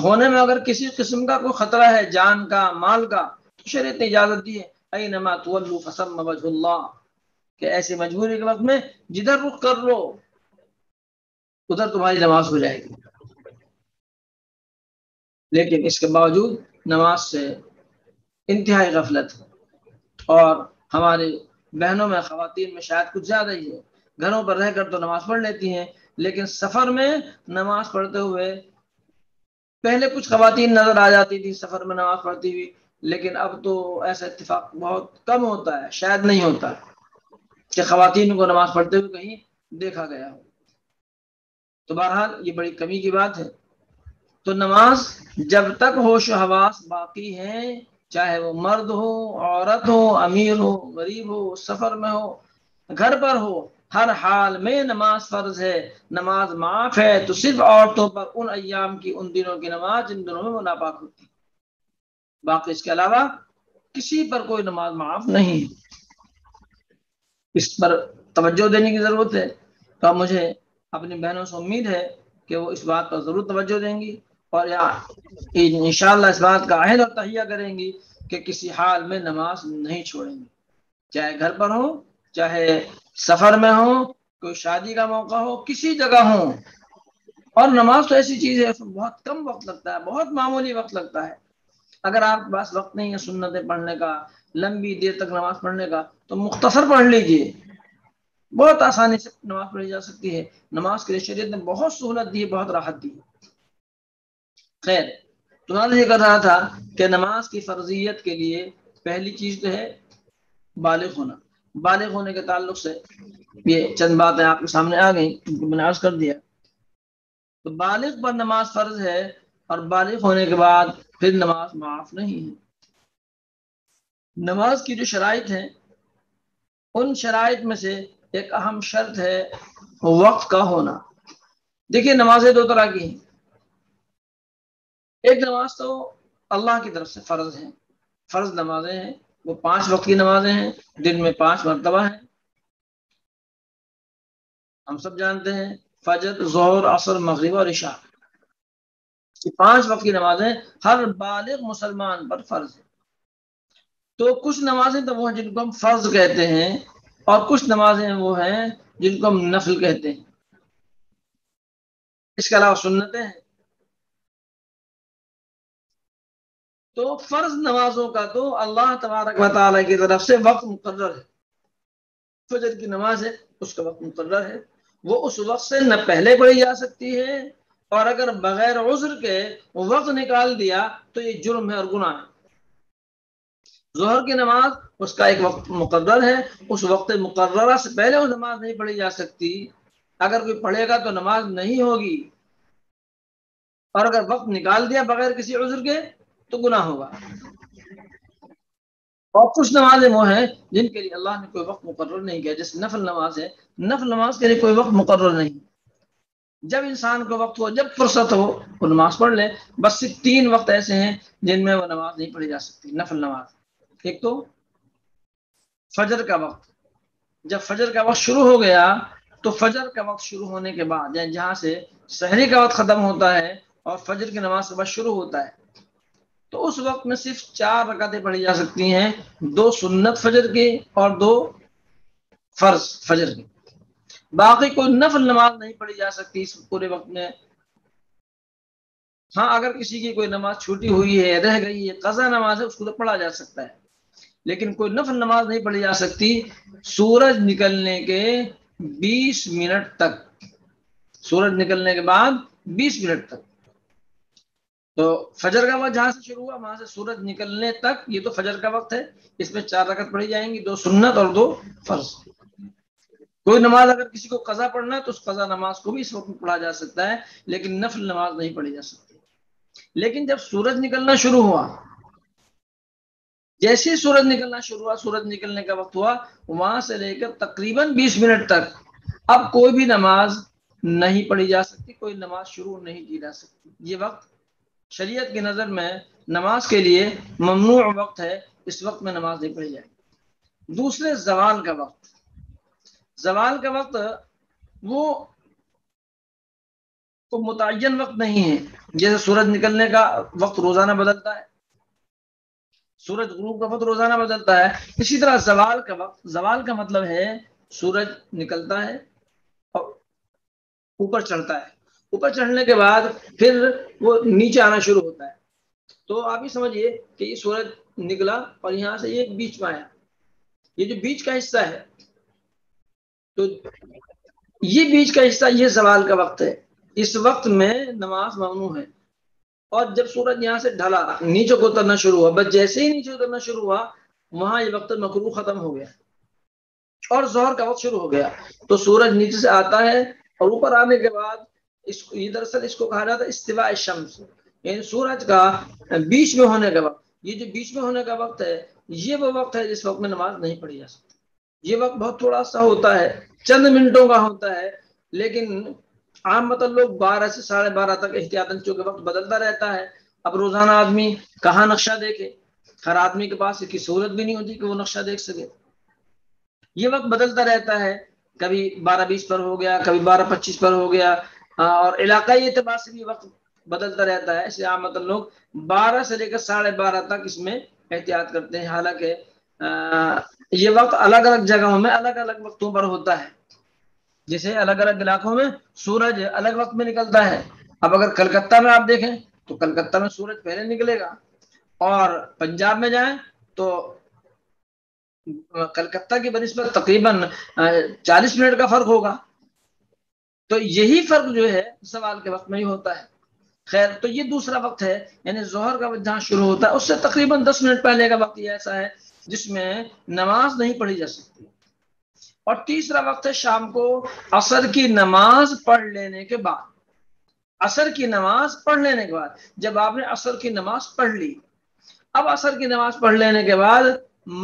ہونے میں اگر کسی قسم کا کوئی خطرہ ہے جان کا، مال کا، تو شریعت نے اجازت دی ہے اینما تولوا فثم وجہ اللہ، کہ ایسی مجبوری کے وقت میں جدھر رخ کر لو ادھر تمہاری نماز ہو جائے گی۔ لیکن اس کے باوجود نماز سے انتہائی غفلت ہے، اور ہماری بہنوں میں، خواتین میں شاید کچھ زیادہ ہی ہے۔ گھروں پر رہ کر تو نماز پڑھ لیتی ہیں، لیکن سفر میں نماز پڑھتے ہوئے پہلے کچھ خواتین نظر آ جاتی تھی سفر میں نماز پڑھتی ہوئی، لیکن اب تو ایسا اتفاق بہت کم ہوتا ہے، شاید نہیں ہوتا کہ خواتین کو نماز پڑھتے ہوئے کہیں دیکھا گیا ہو۔ تو بہرحال یہ بڑی کمی کی بات ہے۔ تو نماز جب تک ہوش و حواس باقی ہیں، چاہے وہ مرد ہو، عورت ہو، امیر ہو، غریب ہو، سفر میں ہو، گھر پر ہو، ہر حال میں نماز فرض ہے، نماز معاف ہے تو صرف عورتوں پر ان ایام کی، ان دنوں کی نماز جن دنوں میں وہ ناپاک ہوتی ہے، باقی اس کے علاوہ کسی پر کوئی نماز معاف نہیں ہے۔ اس پر توجہ دینے کی ضرورت ہے، تو مجھے اپنی بہنوں سے امید ہے کہ وہ اس بات پر ضرور توجہ دیں گی اور انشاءاللہ اس بات کا عہد اور تہیہ کریں گی کہ کسی حال میں نماز نہیں چھوڑیں گے، چاہے گھر پر ہو، چاہے سفر میں ہو، کوئی شادی کا موقع ہو، کسی جگہ ہو، اور نماز تو ایسی چیز ہے، اس میں بہت کم وقت لگتا ہے، بہت معمولی وقت لگتا ہے. اگر آپ کے پاس وقت نہیں ہے سنتیں پڑھنے کا، لمبی دیر تک نماز پڑھنے کا، تو مختصر پڑھ لیجئے، بہت آسانی سے نماز پڑھی جا سکتی ہے. نماز کے لیے شریعت نے بہت سہولت دی ہے، بہت راحت دی ہے. خیر، تمہارا یہ کر رہا تھا کہ نماز کی فرضیت کے لیے پہلی چیز تو ہے بالغ ہونا. بالغ ہونے کے تعلق سے یہ چند باتیں آپ کے سامنے آ گئیں، ان کو میں نے عرض کر دیا. تو بالغ پر نماز فرض ہے، اور بالغ ہونے کے بعد پھر نماز معاف نہیں ہے. نماز کی جو شرائط ہیں، ان شرائط میں سے ایک اہم شرط ہے وقت کا ہونا. دیکھیے نمازیں دو طرح کی ہیں. ایک نماز تو اللہ کی طرف سے فرض ہے، فرض نمازیں ہیں، وہ 5 وقت کی نمازیں ہیں، دن میں 5 مرتبہ ہیں. ہم سب جانتے ہیں فجر، ظہر، عصر، مغرب اور عشاء، یہ 5 وقت کی نمازیں ہر بالغ مسلمان پر فرض ہے. تو کچھ نمازیں تو وہ ہیں جن کو ہم فرض کہتے ہیں، اور کچھ نمازیں وہ ہیں جن کو ہم نفل کہتے ہیں. اس کے علاوہ سنتیں ہیں. تو فرض نمازوں کا تو اللہ تبارک و تعالیٰ کی طرف سے وقت مقرر ہے. فجر کی نماز ہے، اس کا وقت مقرر ہے، وہ اس وقت سے نہ پہلے پڑھی جا سکتی ہے، اور اگر بغیر عذر کے وقت نکال دیا تو یہ جرم ہے اور گناہ ہے. ظہر کی نماز، اس کا ایک وقت مقرر ہے، اس وقت مقررہ سے پہلے وہ نماز نہیں پڑھی جا سکتی. اگر کوئی پڑھے گا تو نماز نہیں ہوگی، اور اگر وقت نکال دیا بغیر کسی عذر کے تو گناہ ہوگا. اور کچھ نمازیں وہ ہیں جن کے لیے اللہ نے کوئی وقت مقرر نہیں کیا، جیسے نفل نماز ہے، نفل نماز کے لیے کوئی وقت مقرر نہیں. جب انسان کو وقت ہو، جب فرصت ہو، وہ نماز پڑھ لے. بس صرف 3 وقت ایسے ہیں جن میں وہ نماز نہیں پڑھی جا سکتی، نفل نماز. ایک تو فجر کا وقت، جب فجر کا وقت شروع ہو گیا تو فجر کا وقت شروع ہونے کے بعد، یعنی جہاں سے سحری کا وقت ختم ہوتا ہے اور فجر کی نماز کا وقت شروع ہوتا ہے، تو اس وقت میں صرف 4 رکعتیں پڑھی جا سکتی ہیں، 2 سنت فجر کی اور 2 فرض فجر کی. باقی کوئی نفل نماز نہیں پڑھی جا سکتی اس پورے وقت میں. ہاں اگر کسی کی کوئی نماز چھوٹی ہوئی ہے، رہ گئی ہے، قضا نماز ہے، اس کو تو پڑھا جا سکتا ہے، لیکن کوئی نفل نماز نہیں پڑھی جا سکتی سورج نکلنے کے 20 منٹ تک. سورج نکلنے کے بعد 20 منٹ تک. تو فجر کا وقت جہاں سے شروع ہوا وہاں سے سورج نکلنے تک، یہ تو فجر کا وقت ہے، اس میں 4 رکعت پڑھی جائیں گی، 2 سنت اور 2 فرض. کوئی نماز اگر کسی کو قضا پڑھنا ہے تو اس قضا نماز کو بھی اس وقت میں پڑھا جا سکتا ہے، لیکن نفل نماز نہیں پڑھی جا سکتی. لیکن جب سورج نکلنا شروع ہوا، جیسے سورج نکلنا شروع ہوا، سورج نکلنے کا وقت ہوا، وہاں سے لے کر تقریباً 20 منٹ تک اب کوئی بھی نماز نہیں پڑھی جا سکتی، کوئی نماز شروع نہیں کی جا سکتی. یہ وقت شریعت کی نظر میں نماز کے لیے ممنوع وقت ہے، اس وقت میں نماز نہیں پڑھی جائے. دوسرے زوال کا وقت. زوال کا وقت وہ تو متعین وقت نہیں ہے، جیسے سورج نکلنے کا وقت روزانہ بدلتا ہے، سورج غروب کا وقت روزانہ بدلتا ہے، اسی طرح زوال کا وقت. زوال کا مطلب ہے سورج نکلتا ہے اور اوپر چڑھتا ہے، اوپر چڑھنے کے بعد پھر وہ نیچے آنا شروع ہوتا ہے. تو آپ یہ سمجھیے کہ یہ سورج نکلا اور یہاں سے یہ بیچ میں آیا، یہ جو بیچ کا حصہ ہے، تو یہ بیچ کا حصہ یہ زوال کا وقت ہے. اس وقت میں نماز ممنوع ہے. اور جب سورج یہاں سے ڈھلا، نیچے کو اترنا شروع ہوا، بس جیسے ہی نیچے اترنا شروع ہوا وہاں یہ وقت مکروہ ختم ہو گیا اور ظہر کا وقت شروع ہو گیا. تو سورج نیچے سے آتا ہے اور اوپر آنے کے بعد یہ دراصل اس کو کہا جاتا ہے استواء الشمس، یعنی سورج کا بیچ میں ہونے کا وقت. یہ جو بیچ میں ہونے کا وقت ہے یہ وہ وقت ہے جس وقت میں نماز نہیں پڑھی جا سکتی. یہ وقت بہت تھوڑا سا ہوتا ہے، چند منٹوں کا ہوتا ہے، لیکن عام مطلب لوگ 12 سے 12:30 تک احتیاطاً، چونکہ وقت بدلتا رہتا ہے. اب روزانہ آدمی کہاں نقشہ دیکھے، ہر آدمی کے پاس کی سہولت بھی نہیں ہوتی کہ وہ نقشہ دیکھ سکے. یہ وقت بدلتا رہتا ہے، کبھی 12:20 پر ہو گیا، کبھی 12:25 پر ہو گیا، اور علاقائی اعتبار سے بھی وقت بدلتا رہتا ہے. اس لیے عام مطلب لوگ 12 سے لے کر 12:30 تک اس میں احتیاط کرتے ہیں. حالانکہ یہ وقت الگ الگ جگہوں میں الگ الگ وقتوں پر ہوتا ہے. جیسے الگ الگ علاقوں میں سورج الگ وقت میں نکلتا ہے. اب اگر کلکتہ میں آپ دیکھیں تو کلکتہ میں سورج پہلے نکلے گا، اور پنجاب میں جائیں تو کلکتہ کی بنسبت تقریباً 40 منٹ کا فرق ہوگا. تو یہی فرق جو ہے سوال کے وقت میں ہی ہوتا ہے. خیر، تو یہ دوسرا وقت ہے، یعنی ظہر کا وقت جہاں شروع ہوتا ہے اس سے تقریباً 10 منٹ پہلے کا وقت یہ ایسا ہے جس میں نماز نہیں پڑھی جا سکتی. اور تیسرا وقت ہے شام کو عصر کی نماز پڑھ لینے کے بعد. عصر کی نماز پڑھ لینے کے بعد جب آپ نے عصر کی نماز پڑھ لی، اب عصر کی نماز پڑھ لینے کے بعد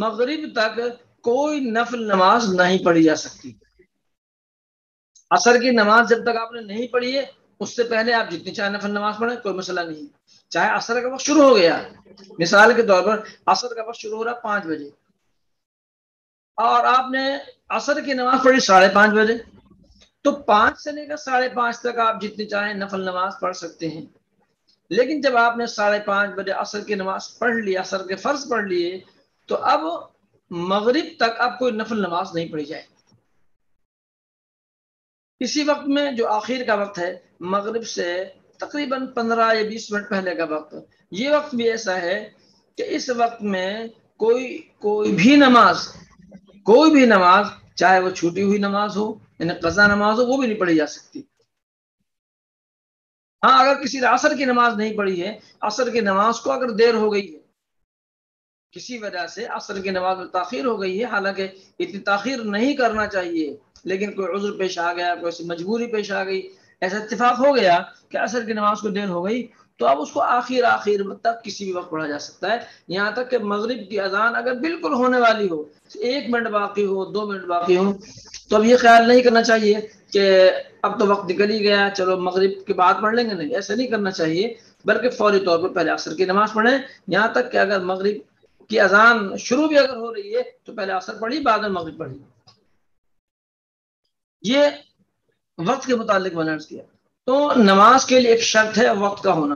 مغرب تک کوئی نفل نماز نہیں پڑھی جا سکتی. عصر کی نماز جب تک آپ نے نہیں پڑھی ہے اس سے پہلے آپ جتنی چاہے نفل نماز پڑھیں، کوئی مسئلہ نہیں. چاہے عصر کا وقت شروع ہو گیا، مثال کے طور پر عصر کا وقت شروع ہو رہا 5 بجے اور آپ نے عصر کی نماز پڑھی 5:30 بجے، تو 5 سے لے کر 5:30 تک آپ جتنی چاہیں نفل نماز پڑھ سکتے ہیں. لیکن جب آپ نے 5:30 بجے عصر کی نماز پڑھ لی، عصر کے فرض پڑھ لیے، تو اب مغرب تک اب کوئی نفل نماز نہیں پڑھی جائے. اسی وقت میں جو آخر کا وقت ہے مغرب سے تقریباً 15 یا 20 منٹ پہلے کا وقت، یہ وقت بھی ایسا ہے کہ اس وقت میں کوئی بھی نماز چاہے وہ چھوٹی ہوئی نماز ہو، یعنی قضا نماز ہو، وہ بھی نہیں پڑھی جا سکتی. ہاں، اگر کسی نے عصر کی نماز نہیں پڑھی ہے، عصر کی نماز کو اگر دیر ہو گئی ہے، کسی وجہ سے عصر کی نماز میں تاخیر ہو گئی ہے، حالانکہ اتنی تاخیر نہیں کرنا چاہیے، لیکن کوئی عذر پیش آ گیا، کوئی سی مجبوری پیش آ گئی، ایسا اتفاق ہو گیا کہ عصر کی نماز کو دیر ہو گئی، تو اب اس کو آخر تک کسی بھی وقت پڑھا جا سکتا ہے. یہاں تک کہ مغرب کی اذان اگر بالکل ہونے والی ہو، 1 منٹ باقی ہو، 2 منٹ باقی ہو، تو اب یہ خیال نہیں کرنا چاہیے کہ اب تو وقت نکل ہی گیا، چلو مغرب کے بعد پڑھ لیں گے. نہیں، ایسا نہیں کرنا چاہیے، بلکہ فوری طور پر پہلے عصر کی نماز پڑھیں. یہاں تک کہ اگر مغرب کی اذان شروع بھی اگر ہو رہی ہے تو پہلے عصر پڑھی، بعد میں مغرب پڑھی. یہ وقت کے متعلق میں نے عرض کیا. تو نماز کے لیے ایک شرط ہے وقت کا ہونا،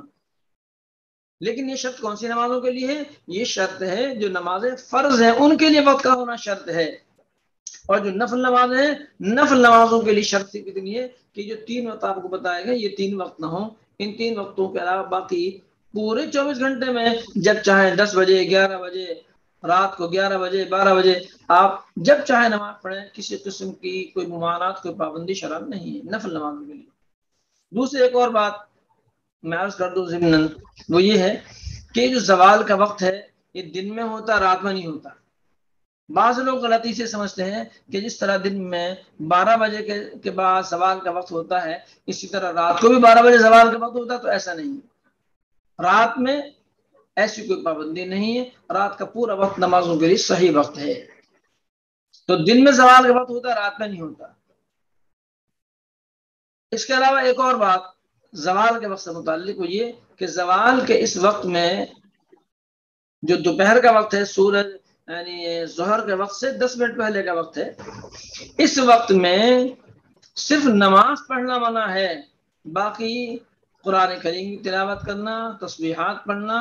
لیکن یہ شرط کون سی نمازوں کے لیے ہے؟ یہ شرط ہے جو نمازیں فرض ہیں ان کے لیے وقت کا ہونا شرط ہے. اور جو نفل نمازیں ہیں، نفل نمازوں کے لیے شرط کتنی ہے کہ جو 3 وقت آپ کو بتائے گئے یہ 3 وقت نہ ہوں. ان 3 وقتوں کے علاوہ باقی پورے 24 گھنٹے میں جب چاہیں 10 بجے، 11 بجے، رات کو 11 بجے، 12 بجے آپ جب چاہیں نماز پڑھیں، کسی قسم کی کوئی ممانعت، کوئی پابندی شرط نہیں ہے نفل نمازوں کے لیے. دوسری ایک اور بات میں عرض کر دوں ضمناً، وہ یہ ہے کہ جو زوال کا وقت ہے یہ دن میں ہوتا، رات میں نہیں ہوتا. بعض لوگ غلطی سے سمجھتے ہیں کہ جس طرح دن میں 12 بجے کے بعد زوال کا وقت ہوتا ہے، اسی طرح رات کو بھی 12 بجے زوال کا وقت ہوتا ہے. تو ایسا نہیں ہے، رات میں ایسی کوئی پابندی نہیں ہے، رات کا پورا وقت نمازوں کے لیے صحیح وقت ہے. تو دن میں زوال کا وقت ہوتا ہے، رات میں نہیں ہوتا. اس کے علاوہ ایک اور بات زوال کے وقت سے متعلق وہ یہ کہ زوال کے اس وقت میں جو دوپہر کا وقت ہے، سورج یعنی ظہر کے وقت سے 10 منٹ پہلے کا وقت ہے، اس وقت میں صرف نماز پڑھنا منع ہے. باقی قرآن کریم کی تلاوت کرنا، تسبیحات پڑھنا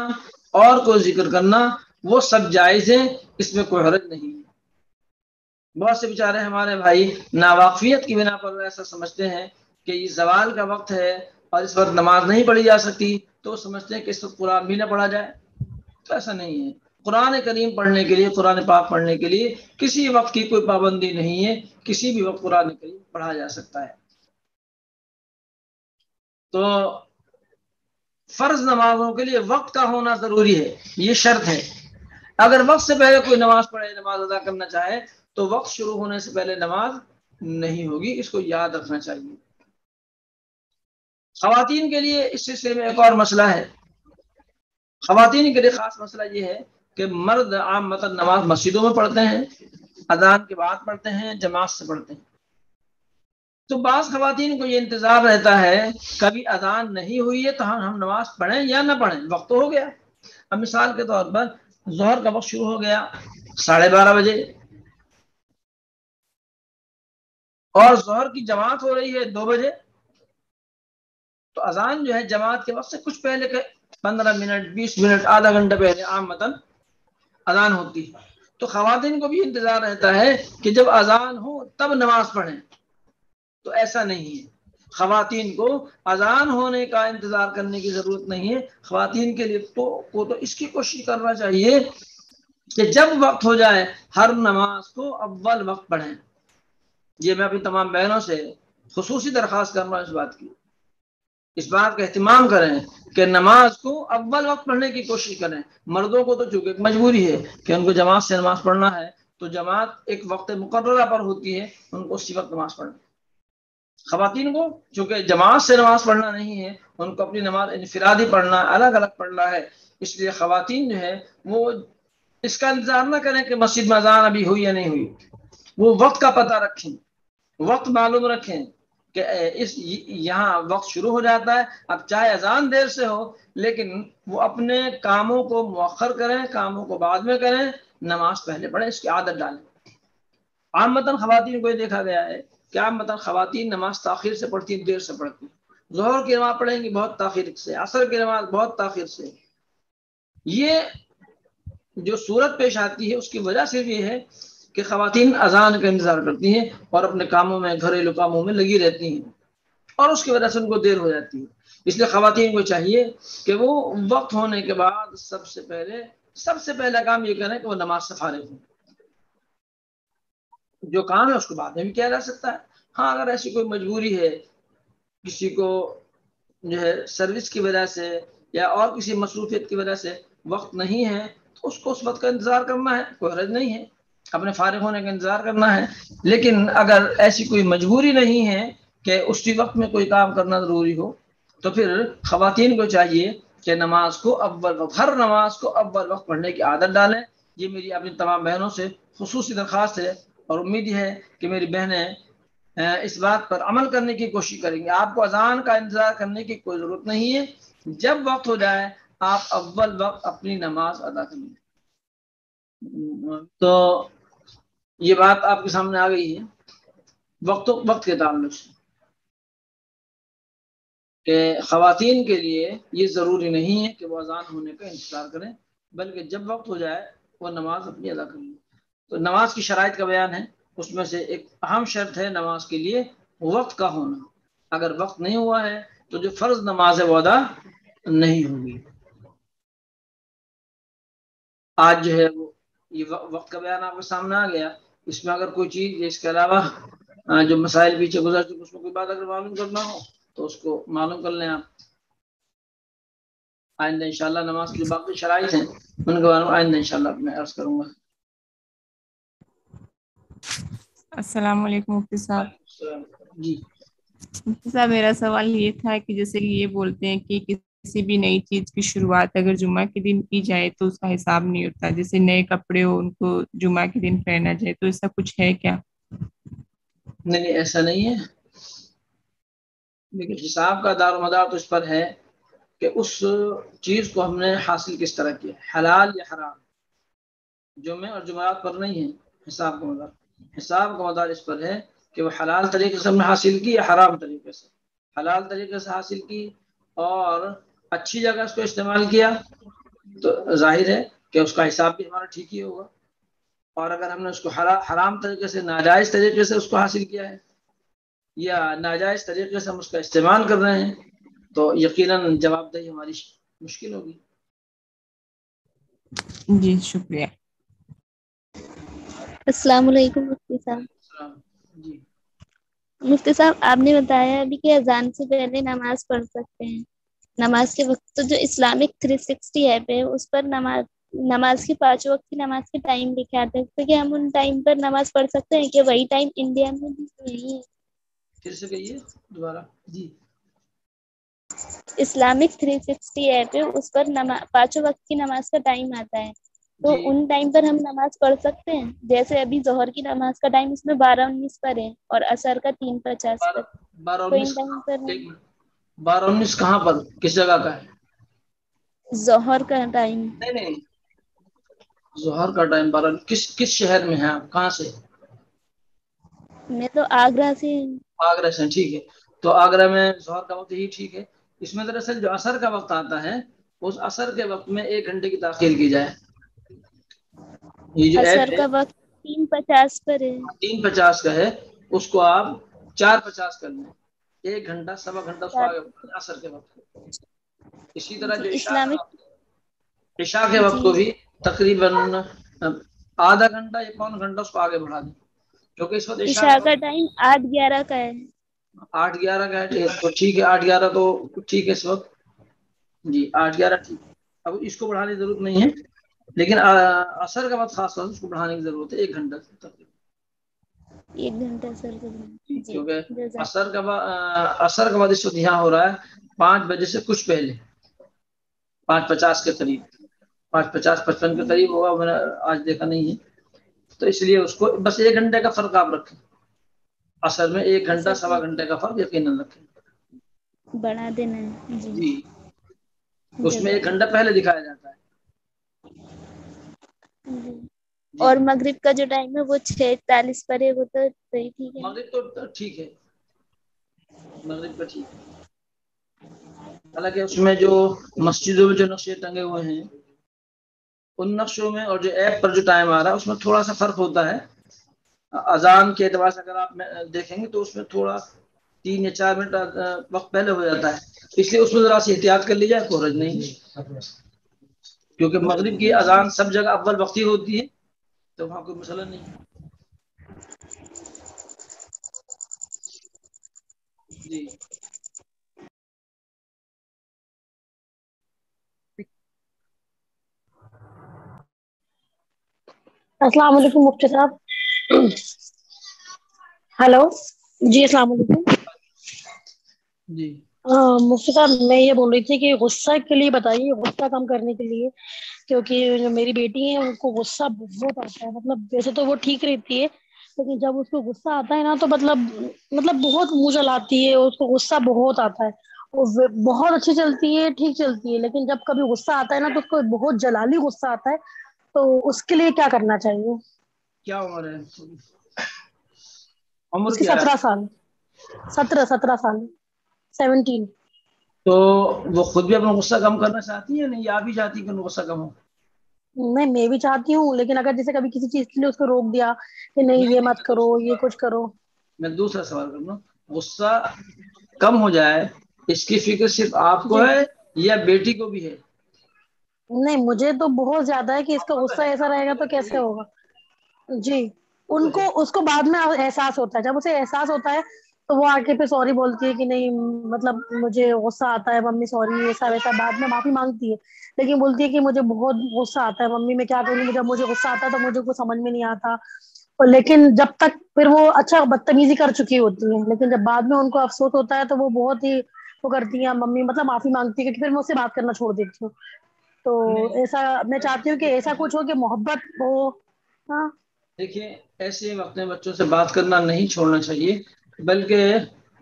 اور کوئی ذکر کرنا وہ سب جائز ہے، اس میں کوئی حرج نہیں ہے. بہت سے بیچارے ہمارے بھائی ناواقفیت کی بنا پر ایسا سمجھتے ہیں کہ یہ زوال کا وقت ہے اور اس وقت نماز نہیں پڑھی جا سکتی، تو سمجھتے ہیں کہ اس وقت قرآن بھی نہ پڑھا جائے. تو ایسا نہیں ہے. قرآن کریم پڑھنے کے لیے، قرآن پاک پڑھنے کے لیے کسی وقت کی کوئی پابندی نہیں ہے، کسی بھی وقت قرآن کریم پڑھا جا سکتا ہے. تو فرض نمازوں کے لیے وقت کا ہونا ضروری ہے، یہ شرط ہے. اگر وقت سے پہلے کوئی نماز پڑھے، نماز ادا کرنا چاہے، تو وقت شروع ہونے سے پہلے نماز نہیں ہوگی، اس کو یاد رکھنا چاہیے. خواتین کے لیے اس سلسلے میں ایک اور مسئلہ ہے. خواتین کے لیے خاص مسئلہ یہ ہے کہ مرد عام مطلب نماز مسجدوں میں پڑھتے ہیں، اذان کے بعد پڑھتے ہیں، جماعت سے پڑھتے ہیں. تو بعض خواتین کو یہ انتظار رہتا ہے کبھی اذان نہیں ہوئی ہے تو ہم نماز پڑھیں یا نہ پڑھیں، وقت تو ہو گیا. اب مثال کے طور پر ظہر کا وقت شروع ہو گیا 12:30 بجے اور ظہر کی جماعت ہو رہی ہے 2 بجے، تو اذان جو ہے جماعت کے وقت سے کچھ پہلے کے 15 منٹ، 20 منٹ، آدھا گھنٹہ پہلے عام متن اذان ہوتی ہے. تو خواتین کو بھی انتظار رہتا ہے کہ جب اذان ہو تب نماز پڑھیں. تو ایسا نہیں ہے. خواتین کو اذان ہونے کا انتظار کرنے کی ضرورت نہیں ہے. خواتین کے لیے تو اس کی کوشش کرنا چاہیے کہ جب وقت ہو جائے ہر نماز کو اول وقت پڑھیں. یہ میں اپنی تمام بہنوں سے خصوصی درخواست کر رہا ہوں، اس بات کی، اس بات کا اہتمام کریں کہ نماز کو اول وقت پڑھنے کی کوشش کریں. مردوں کو تو چونکہ ایک مجبوری ہے کہ ان کو جماعت سے نماز پڑھنا ہے، تو جماعت ایک وقت مقررہ پر ہوتی ہے، ان کو اسی وقت نماز پڑھنا. خواتین کو چونکہ جماعت سے نماز پڑھنا نہیں ہے، ان کو اپنی نماز انفرادی پڑھنا، الگ الگ پڑھنا ہے. اس لیے خواتین جو ہے وہ اس کا انتظار نہ کریں کہ مسجد میں اذان ابھی ہوئی یا نہیں ہوئی. وہ وقت کا پتہ رکھیں، وقت معلوم رکھیں کہ یہاں وقت شروع ہو جاتا ہے. اب چاہے اذان دیر سے ہو، لیکن وہ اپنے کاموں کو مؤخر کریں، کاموں کو بعد میں کریں، نماز پہلے پڑھیں، اس کی عادت ڈالیں. عامتاً خواتین کو یہ دیکھا گیا ہے کہ عامتاً خواتین نماز تاخیر سے پڑھتی ہیں، دیر سے پڑھتی ہیں. ظہر کی نماز پڑھیں گی بہت تاخیر سے، عصر کی نماز بہت تاخیر سے. یہ جو صورت پیش آتی ہے اس کی وجہ صرف یہ ہے کہ خواتین اذان کا انتظار کرتی ہیں اور اپنے کاموں میں، گھریلو کاموں میں لگی رہتی ہیں، اور اس کی وجہ سے ان کو دیر ہو جاتی ہے. اس لیے خواتین کو چاہیے کہ وہ وقت ہونے کے بعد سب سے پہلا کام یہ کریں کہ وہ نماز سے فارغ ہوں. جو کام ہے اس کو بعد میں بھی کیا جا سکتا ہے. ہاں، اگر ایسی کوئی مجبوری ہے، کسی کو جو ہے سروس کی وجہ سے یا اور کسی مصروفیت کی وجہ سے وقت نہیں ہے، تو اس کو اس وقت کا انتظار کرنا ہے، کوئی حرج نہیں ہے، اپنے فارغ ہونے کا انتظار کرنا ہے. لیکن اگر ایسی کوئی مجبوری نہیں ہے کہ اسی وقت میں کوئی کام کرنا ضروری ہو، تو پھر خواتین کو چاہیے کہ نماز کو اول وقت، ہر نماز کو اول وقت پڑھنے کی عادت ڈالیں. یہ میری اپنی تمام بہنوں سے خصوصی درخواست ہے، اور امید ہے کہ میری بہنیں اس بات پر عمل کرنے کی کوشش کریں گے. آپ کو اذان کا انتظار کرنے کی کوئی ضرورت نہیں ہے. جب وقت ہو جائے آپ اول وقت اپنی نماز ادا کریں. تو یہ بات آپ کے سامنے آ گئی ہے وقت کے تعلق سے، کہ خواتین کے لیے یہ ضروری نہیں ہے کہ وہ اذان ہونے کا انتظار کریں، بلکہ جب وقت ہو جائے وہ نماز اپنی ادا کریں. تو نماز کی شرائط کا بیان ہے، اس میں سے ایک اہم شرط ہے نماز کے لیے وقت کا ہونا. اگر وقت نہیں ہوا ہے تو جو فرض نماز ہے وہ ادا نہیں ہوگی. آج جو ہے وہ یہ وقت کا بیان آپ کے سامنے آ گیا. اس میں اگر کوئی چیز اس کے علاوہ جو مسائل پیچھے گزر چکے اس میں کوئی بات اگر معلوم کرنا ہو تو اس کو معلوم کر لیں آپ. آئندہ انشاءاللہ نماز کی باقی شرائط ہیں ان کے بارے میں آئندہ انشاءاللہ میں عرض کروں گا. السلام علیکم مفتی صاحب. جی مفتی صاحب، میرا سوال یہ تھا کہ جیسے کہ یہ بولتے ہیں کہ کسی بھی نئی چیز کی شروعات اگر جمعہ کے دن کی جائے تو اس کا حساب نہیں ہوتا. جیسے نئے کپڑے ہو ان کو جمعہ کے دن پہنا جائے، تو ایسا کچھ ہے کیا؟ نہیں، ایسا نہیں ہے. لیکن حساب کا دار و مدار تو اس پر ہے کہ اس چیز کو ہم نے حاصل کس طرح کیا، حلال یا حرام. جمعے اور جمعرات پر نہیں ہے حساب کا مدار. حساب کا مدار اس پر ہے کہ وہ حلال طریقے سے ہم نے حاصل کی یا حرام طریقے سے. حلال طریقے سے حاصل کی اور اچھی جگہ اس کو استعمال کیا تو ظاہر ہے کہ اس کا حساب بھی ہمارا ٹھیک ہی ہوگا. اور اگر ہم نے اس کو حرام طریقے سے، ناجائز طریقے سے اس کو حاصل کیا ہے یا ناجائز طریقے سے ہم اس کا استعمال کر رہے ہیں تو یقیناً جواب دہی ہماری مشکل ہوگی. جی شکریہ. السلام علیکم مفتی صاحب. جی مفتی صاحب، آپ نے بتایا ابھی کہ اذان سے پہلے نماز پڑھ سکتے ہیں نماز کے وقت. تو جو اسلامک 360 ایپ ہے اس پر نماز کی 5 وقت کی نماز کے ٹائم لکھے آتے ہیں، تو کیا ہم ان ٹائم پر نماز پڑھ سکتے ہیں کہ وہی ٹائم انڈیا میں بھی یہی ہے؟ پھر سے کہیے دوبارہ. جی اسلامک 360 ایپ ہے، اس پر 5 وقت کی نماز کا ٹائم آتا ہے، تو جی ان ٹائم پر ہم نماز پڑھ سکتے ہیں؟ جیسے ابھی ظہر کی نماز کا ٹائم اس میں 12:19 پر ہے اور عصر کا 3:50 پر. 12:19 12:19 کہاں پر، کس جگہ کا ہے؟ ظہر کا ٹائم. نہیں، ظہر کا ٹائم 12. کس شہر میں ہیں آپ، کہاں سے؟ میں تو آگرہ سے. آگرہ سے. ٹھیک ہے، تو آگرہ میں ظہر کا وقت یہی ٹھیک ہے. اس میں دراصل جو عصر کا وقت آتا ہے اس عصر کے وقت میں 1 گھنٹے کی تاخیر کی جائے. یہ جو ایپ عصر ہے کا وقت 3:50 پر ہے. 3:50 کا ہے، اس کو آپ 4:50 کر لیں، 1 گھنٹہ 1.25 گھنٹہ اس کو آگے بڑھا دیں عصر کے وقت کو. اسی طرح جو عشاء کے وقت کو بھی تقریباً آدھا گھنٹہ یا پون گھنٹہ اس کو آگے بڑھا دیں، کیونکہ اس وقت عشاء کا ٹائم 8:11 کا ہے. 8:11 کا ہے تو ٹھیک ہے، 8:11 تو ٹھیک ہے اس وقت. جی 8:11 ٹھیک. اب اس کو بڑھانے کی ضرورت نہیں ہے، لیکن عصر کا وقت خاص طور سے اس کو بڑھانے کی ضرورت ہے 1 گھنٹہ تقریباً. 1 گھنٹہ سر. کیونکہ عصر کا بعد اس وقت یہاں ہو رہا ہے 5 بجے سے کچھ پہلے، 5:50 کے قریب، 5:50-55 کے قریب ہوگا، میں نے آج دیکھا نہیں ہے. تو اس لیے اس کو بس 1 گھنٹے کا فرق آپ رکھیں، عصر میں 1 گھنٹہ 1.25 گھنٹے کا فرق یقیناً رکھیں. بڑھا دینا ہے جی اس میں 1 گھنٹہ پہلے دکھایا جاتا ہے. اور مغرب کا جو ٹائم ہے وہ 6:41 پر ہے، وہ تو صحیح ٹھیک ہے. مغرب تو ٹھیک ہے، مغرب کا ٹھیک ہے. حالانکہ اس میں جو مسجدوں میں جو نقشے ٹنگے ہوئے ہیں ان نقشوں میں اور جو ایپ پر جو ٹائم آ رہا ہے اس میں تھوڑا سا فرق ہوتا ہے. اذان کے اعتبار سے اگر آپ دیکھیں گے تو اس میں تھوڑا 3 یا 4 منٹ وقت پہلے ہو جاتا ہے، اس لیے اس میں ذرا سی احتیاط کر لی جائے، کوئی حرج نہیں، کیونکہ مغرب کی اذان سب جگہ اول وقتی ہوتی ہے تو وہاں کوئی مسئلہ نہیں. جی السلام علیکم مفتی صاحب. ہلو جی السلام علیکم. جی مفتی صاحب میں یہ بول رہی تھی کہ غصہ کے لیے بتائیے، غصہ کم کرنے کے لیے، کیونکہ جو میری بیٹی ہے ان کو غصہ بہت آتا ہے. مطلب ویسے تو وہ ٹھیک رہتی ہے لیکن جب اس کو غصہ آتا ہے نا تو مطلب بہت منہ جلاتی ہے، اس کو غصہ بہت آتا ہے. وہ بہت اچھی چلتی ہے، ٹھیک چلتی ہے، لیکن جب کبھی غصہ آتا ہے نا تو اس کو بہت جلالی غصہ آتا ہے. تو اس کے لیے کیا کرنا چاہیے؟ کیا عمر ہے؟ عمر اس کی کیا ہے؟ 17 سال. 17 سال 17. تو وہ خود بھی اپنا غصہ کم کرنا چاہتی ہے، نہیں یا آپ بھی چاہتی کہ غصہ کم ہو؟ میں بھی چاہتی ہوں، لیکن اگر جیسے کبھی کسی چیز کے لیے اس کو روک دیا کہ نہیں یہ مت کرو، یہ کچھ کرو. میں دوسرا سوال کروں، غصہ کم ہو جائے اس کی فکر صرف آپ کو جی ہے یا بیٹی کو بھی ہے؟ نہیں مجھے تو بہت زیادہ ہے کہ اس کا غصہ ایسا رہے گا تو کیسے ہوگا. جی ان کو اس کو بعد میں احساس ہوتا ہے، جب اسے احساس ہوتا ہے تو وہ آ کے پھر سوری بولتی ہے کہ نہیں مطلب مجھے غصہ آتا ہے ممی سوری، ایسا ویسا بعد میں معافی مانگتی ہے، لیکن بولتی ہے کہ مجھے بہت غصہ آتا ہے ممی، میں کیا کروں، جب مجھے غصہ آتا ہے تو مجھے کچھ سمجھ میں نہیں آتا. لیکن جب تک پھر وہ اچھا بدتمیزی کر چکی ہوتی ہے، لیکن جب بعد میں ان کو افسوس ہوتا ہے تو وہ بہت ہی وہ کرتی ہیں ممی، مطلب معافی مانگتی ہے کہ پھر میں اس سے بات کرنا چھوڑ دیتی ہوں. تو ایسا میں چاہتی ہوں کہ ایسا کچھ ہو کہ محبت ہو. ہاں دیکھیے ایسے وقت میں بچوں سے بات کرنا نہیں چھوڑنا چاہیے، بلکہ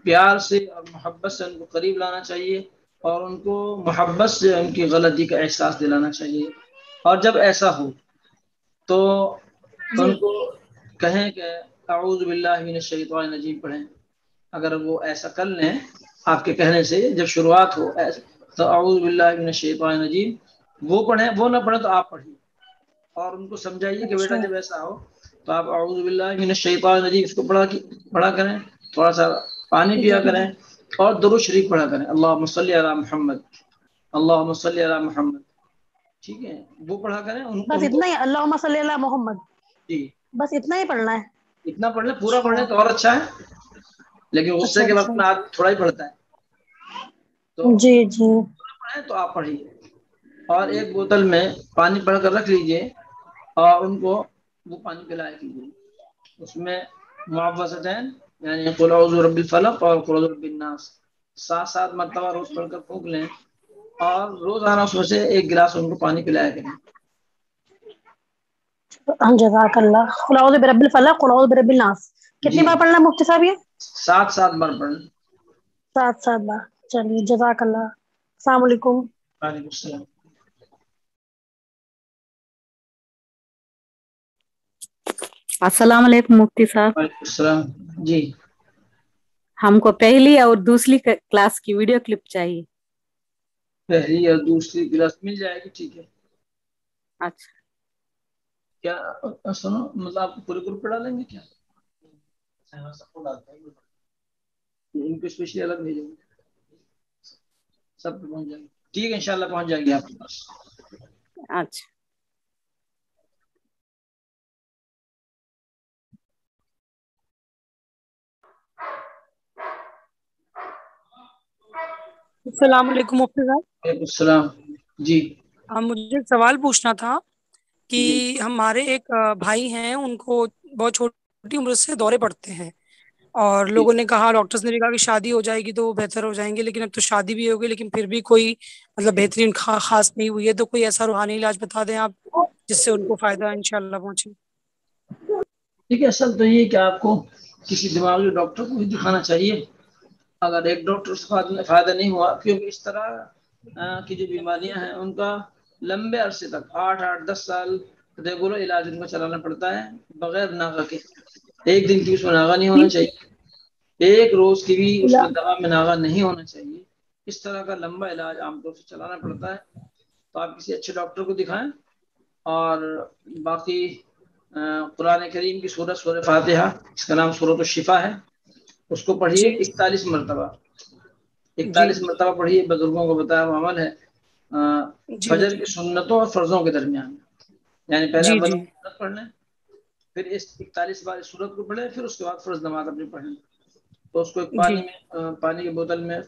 پیار سے اور محبت سے ان کو قریب لانا چاہیے اور ان کو محبت سے ان کی غلطی کا احساس دلانا چاہیے. اور جب ایسا ہو تو جی ان کو کہیں کہ اعوذ باللہ من الشیطان الرجیم پڑھیں. اگر وہ ایسا کر لیں آپ کے کہنے سے، جب شروعات ہو تو اعوذ باللہ من الشیطان الرجیم وہ پڑھیں، وہ نہ پڑھیں تو آپ پڑھیں اور ان کو سمجھائیے کہ بیٹا اچھا جب ایسا ہو تو آپ اعوذ باللہ من الشیطان الرجیم اس کو پڑھا کریں، تھوڑا سا پانی پیا جی کریں اور درود شریف پڑھا کریں، اللہم صلی علی محمد، اللہم صلی علی محمد. ٹھیک ہے وہ پڑھا کریں بس ان کو. اتنا ہی، اللہم صلی علی محمد، جی بس اتنا ہی پڑھنا ہے. اتنا پڑھ لیں، پورا پڑھ اچھا لیں تو اور اچھا ہے، لیکن اچھا غصے کے اچھا وقت میں آدمی تھوڑا ہی پڑھتا ہے تو جی جی پڑھیں تو آپ پڑھیے. اور ایک بوتل میں پانی بھر کر رکھ لیجئے اور ان کو وہ پانی پلایا کیجیے، اس میں معوذتین یعنی قل اعوذ برب الفلق اور قل اعوذ برب الناس 7 مرتبہ روز پڑھ کر پھونک لیں اور روزانہ اس میں سے 1 گلاس ان کو پانی پلایا کریں. جزاک اللہ. قل اعوذ برب الفلق قل اعوذ برب الناس جی کتنی بار پڑھنا ہے مفتی صاحب یہ؟ 7 بار پڑھ لیں. 7 بار. چلیے جزاک اللہ. السلام علیکم. وعلیکم السلام. السلام علیکم مفتی صاحب. وعلیکم السلام. جی ہم کو پہلی اور دوسری کلاس کی ویڈیو کلپ چاہیے. پہلی اور دوسری کلاس مل جائے گی، ٹھیک ہے. اچھا کیا سنو مطلب آپ پورے گروپ پہ ڈالیں گے کیا؟ ان کو اسپیشلی الگ بھیجیں گے، سب پہ پہنچ جائے گی. ٹھیک ہے انشاءاللہ پہنچ جائے گی آپ کے پاس. اچھا. السلام علیکم مفتی صاحب. وعلیکم السلام. جی مجھے ایک سوال پوچھنا تھا کہ جی ہمارے ایک بھائی ہیں، ان کو بہت چھوٹی عمر سے دورے پڑتے ہیں، اور لوگوں نے کہا، ڈاکٹرز نے بھی کہا کہ شادی ہو جائے گی تو وہ بہتر ہو جائیں گے، لیکن اب تو شادی بھی ہوگی لیکن پھر بھی کوئی مطلب بہترین خاص نہیں ہوئی ہے. تو کوئی ایسا روحانی علاج بتا دیں آپ جس سے ان کو فائدہ انشاءاللہ پہنچے. ٹھیک ہے. اصل تو یہ کہ آپ کو کسی دماغی ڈاکٹر کو بھی دکھانا چاہیے. اگر ایک ڈاکٹر سے فائدہ نہیں ہوا، کیونکہ اس طرح کی جو بیماریاں ہیں ان کا لمبے عرصے تک 8-10 سال ریگولر علاج ان کو چلانا پڑتا ہے بغیر ناغہ کے. ایک دن کی اس میں ناغہ نہیں ہونا چاہیے، ایک روز کی بھی اس میں دوا میں ناغہ نہیں ہونا چاہیے. اس طرح کا لمبا علاج عام طور سے چلانا پڑتا ہے. تو آپ کسی اچھے ڈاکٹر کو دکھائیں، اور باقی قرآن کریم کی سورہ فاتحہ، اس کا نام سورۃ الشفا ہے، اس کو پڑھیے جی 41 مرتبہ. جی 41 مرتبہ پڑھیے. بزرگوں کو بتایا ہوا عمل ہے جی فجر کی سنتوں اور فرضوں کے درمیان. یعنی پہلے جی آپ جی سنت پڑھ لیں، پھر اس 41 بار اس سورت کو پڑھیں، پھر اس کے بعد فرض نماز اپنی پڑھ لیں. تو اس کو ایک جی پانی کی بوتل میں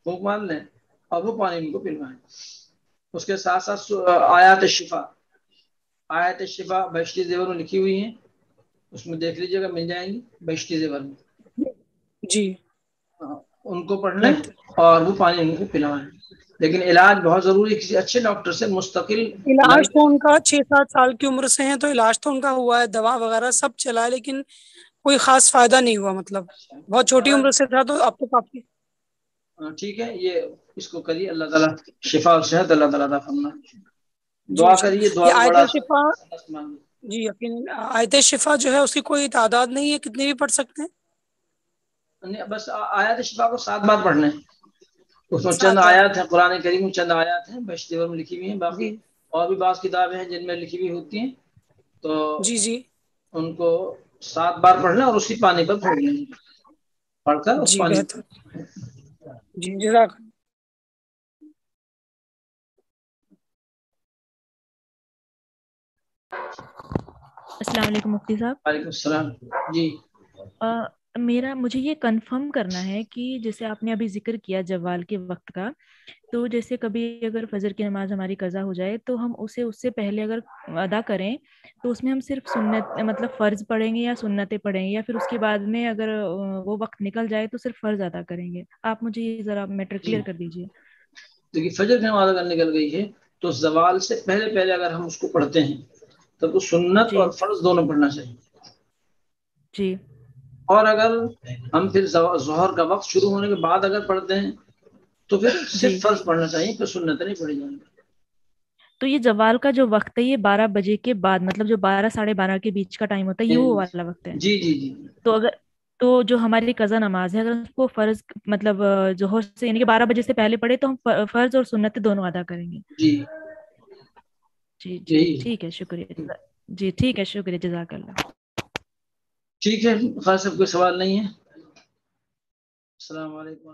پھونک مار لیں اور وہ پانی ان کو پلوائیں. اس کے ساتھ ساتھ آیات شفا بہشتی زیور میں لکھی ہوئی ہیں، اس میں دیکھ لیجیے گا، مل جائیں گی بہشتی زیور میں. جی ان کو پڑھ لیں بہتر. اور وہ پانی ان کو پلوائیں. لیکن علاج بہت ضروری ہے، کسی اچھے ڈاکٹر سے مستقل علاج تو ان کا 6-7 سال کی عمر سے ہیں، تو علاج تو ان کا ہوا ہے، دوا وغیرہ سب چلا ہے، لیکن کوئی خاص فائدہ نہیں ہوا. مطلب بہت چھوٹی عمر سے تھا، تو اب تو کافی. ٹھیک ہے. یہ اس کو کریے، اللہ تعالیٰ شفا اور صحت اللہ تعالیٰ عطا فرمائے. جی دعا انشاءاللہ. کریے، دعا یہ کو آیت بڑا شفا، جی یقین آیت شفا جو ہے اس کی کوئی تعداد نہیں ہے، کتنی بھی پڑھ سکتے ہیں؟ بس آیات شفا کو 7 بار پڑھنا ہے. اس میں 7 چند بار. آیات ہیں، قرآن کریم میں چند آیات ہیں بہشتی زیور میں لکھی ہوئی ہیں. باقی جی اور بھی بعض کتابیں ہیں جن میں لکھی ہوئی ہوتی ہیں، تو جی جی ان کو 7 بار پڑھنا اور اسی پانی پر پھینک لیں، پڑھ کر اس جی پانی بہتر. جی جزاک. السلام علیکم مفتی صاحب. وعلیکم السلام. جی مجھے یہ کنفرم کرنا ہے کہ جیسے آپ نے ابھی ذکر کیا جوال کے وقت کا، تو جیسے کبھی اگر فجر کی نماز ہماری قضا ہو جائے تو ہم اسے اس سے پہلے اگر ادا کریں تو اس میں ہم صرف سنت مطلب فرض پڑھیں گے یا سنتیں پڑھیں گے، یا پھر اس کے بعد میں اگر وہ وقت نکل جائے تو صرف فرض ادا کریں گے؟ آپ مجھے یہ ذرا میٹر کلیئر کر دیجیے. دیکھیے، فجر کی نماز اگر نکل گئی ہے تو زوال سے پہلے اگر ہم اس کو پڑھتے ہیں تو وہ سنت جی اور فرض دونوں پڑھنا چاہیے. جی اور اگر ہم پھر ظہر کا وقت شروع ہونے کے بعد اگر پڑھتے ہیں تو پھر جی صرف فرض پڑھنا چاہیے، پھر سنت نہیں پڑھی جائیں گی. تو یہ زوال کا جو وقت ہے یہ 12 بجے کے بعد، مطلب جو 12-12:30 کے بیچ کا ٹائم ہوتا ہے، یہ وہ والا وقت ہے. جی جی جی تو جو ہماری قضا نماز ہے، اگر اس کو فرض مطلب ظہر سے یعنی کہ 12 بجے سے پہلے پڑھے تو ہم فرض اور سنت دونوں ادا کریں گے. جی جی جی یہی ٹھیک ہے، شکریہ. جی ٹھیک ہے، شکریہ، جزاک اللہ. ٹھیک ہے. خاص کوئی سوال نہیں ہے. السلام علیکم.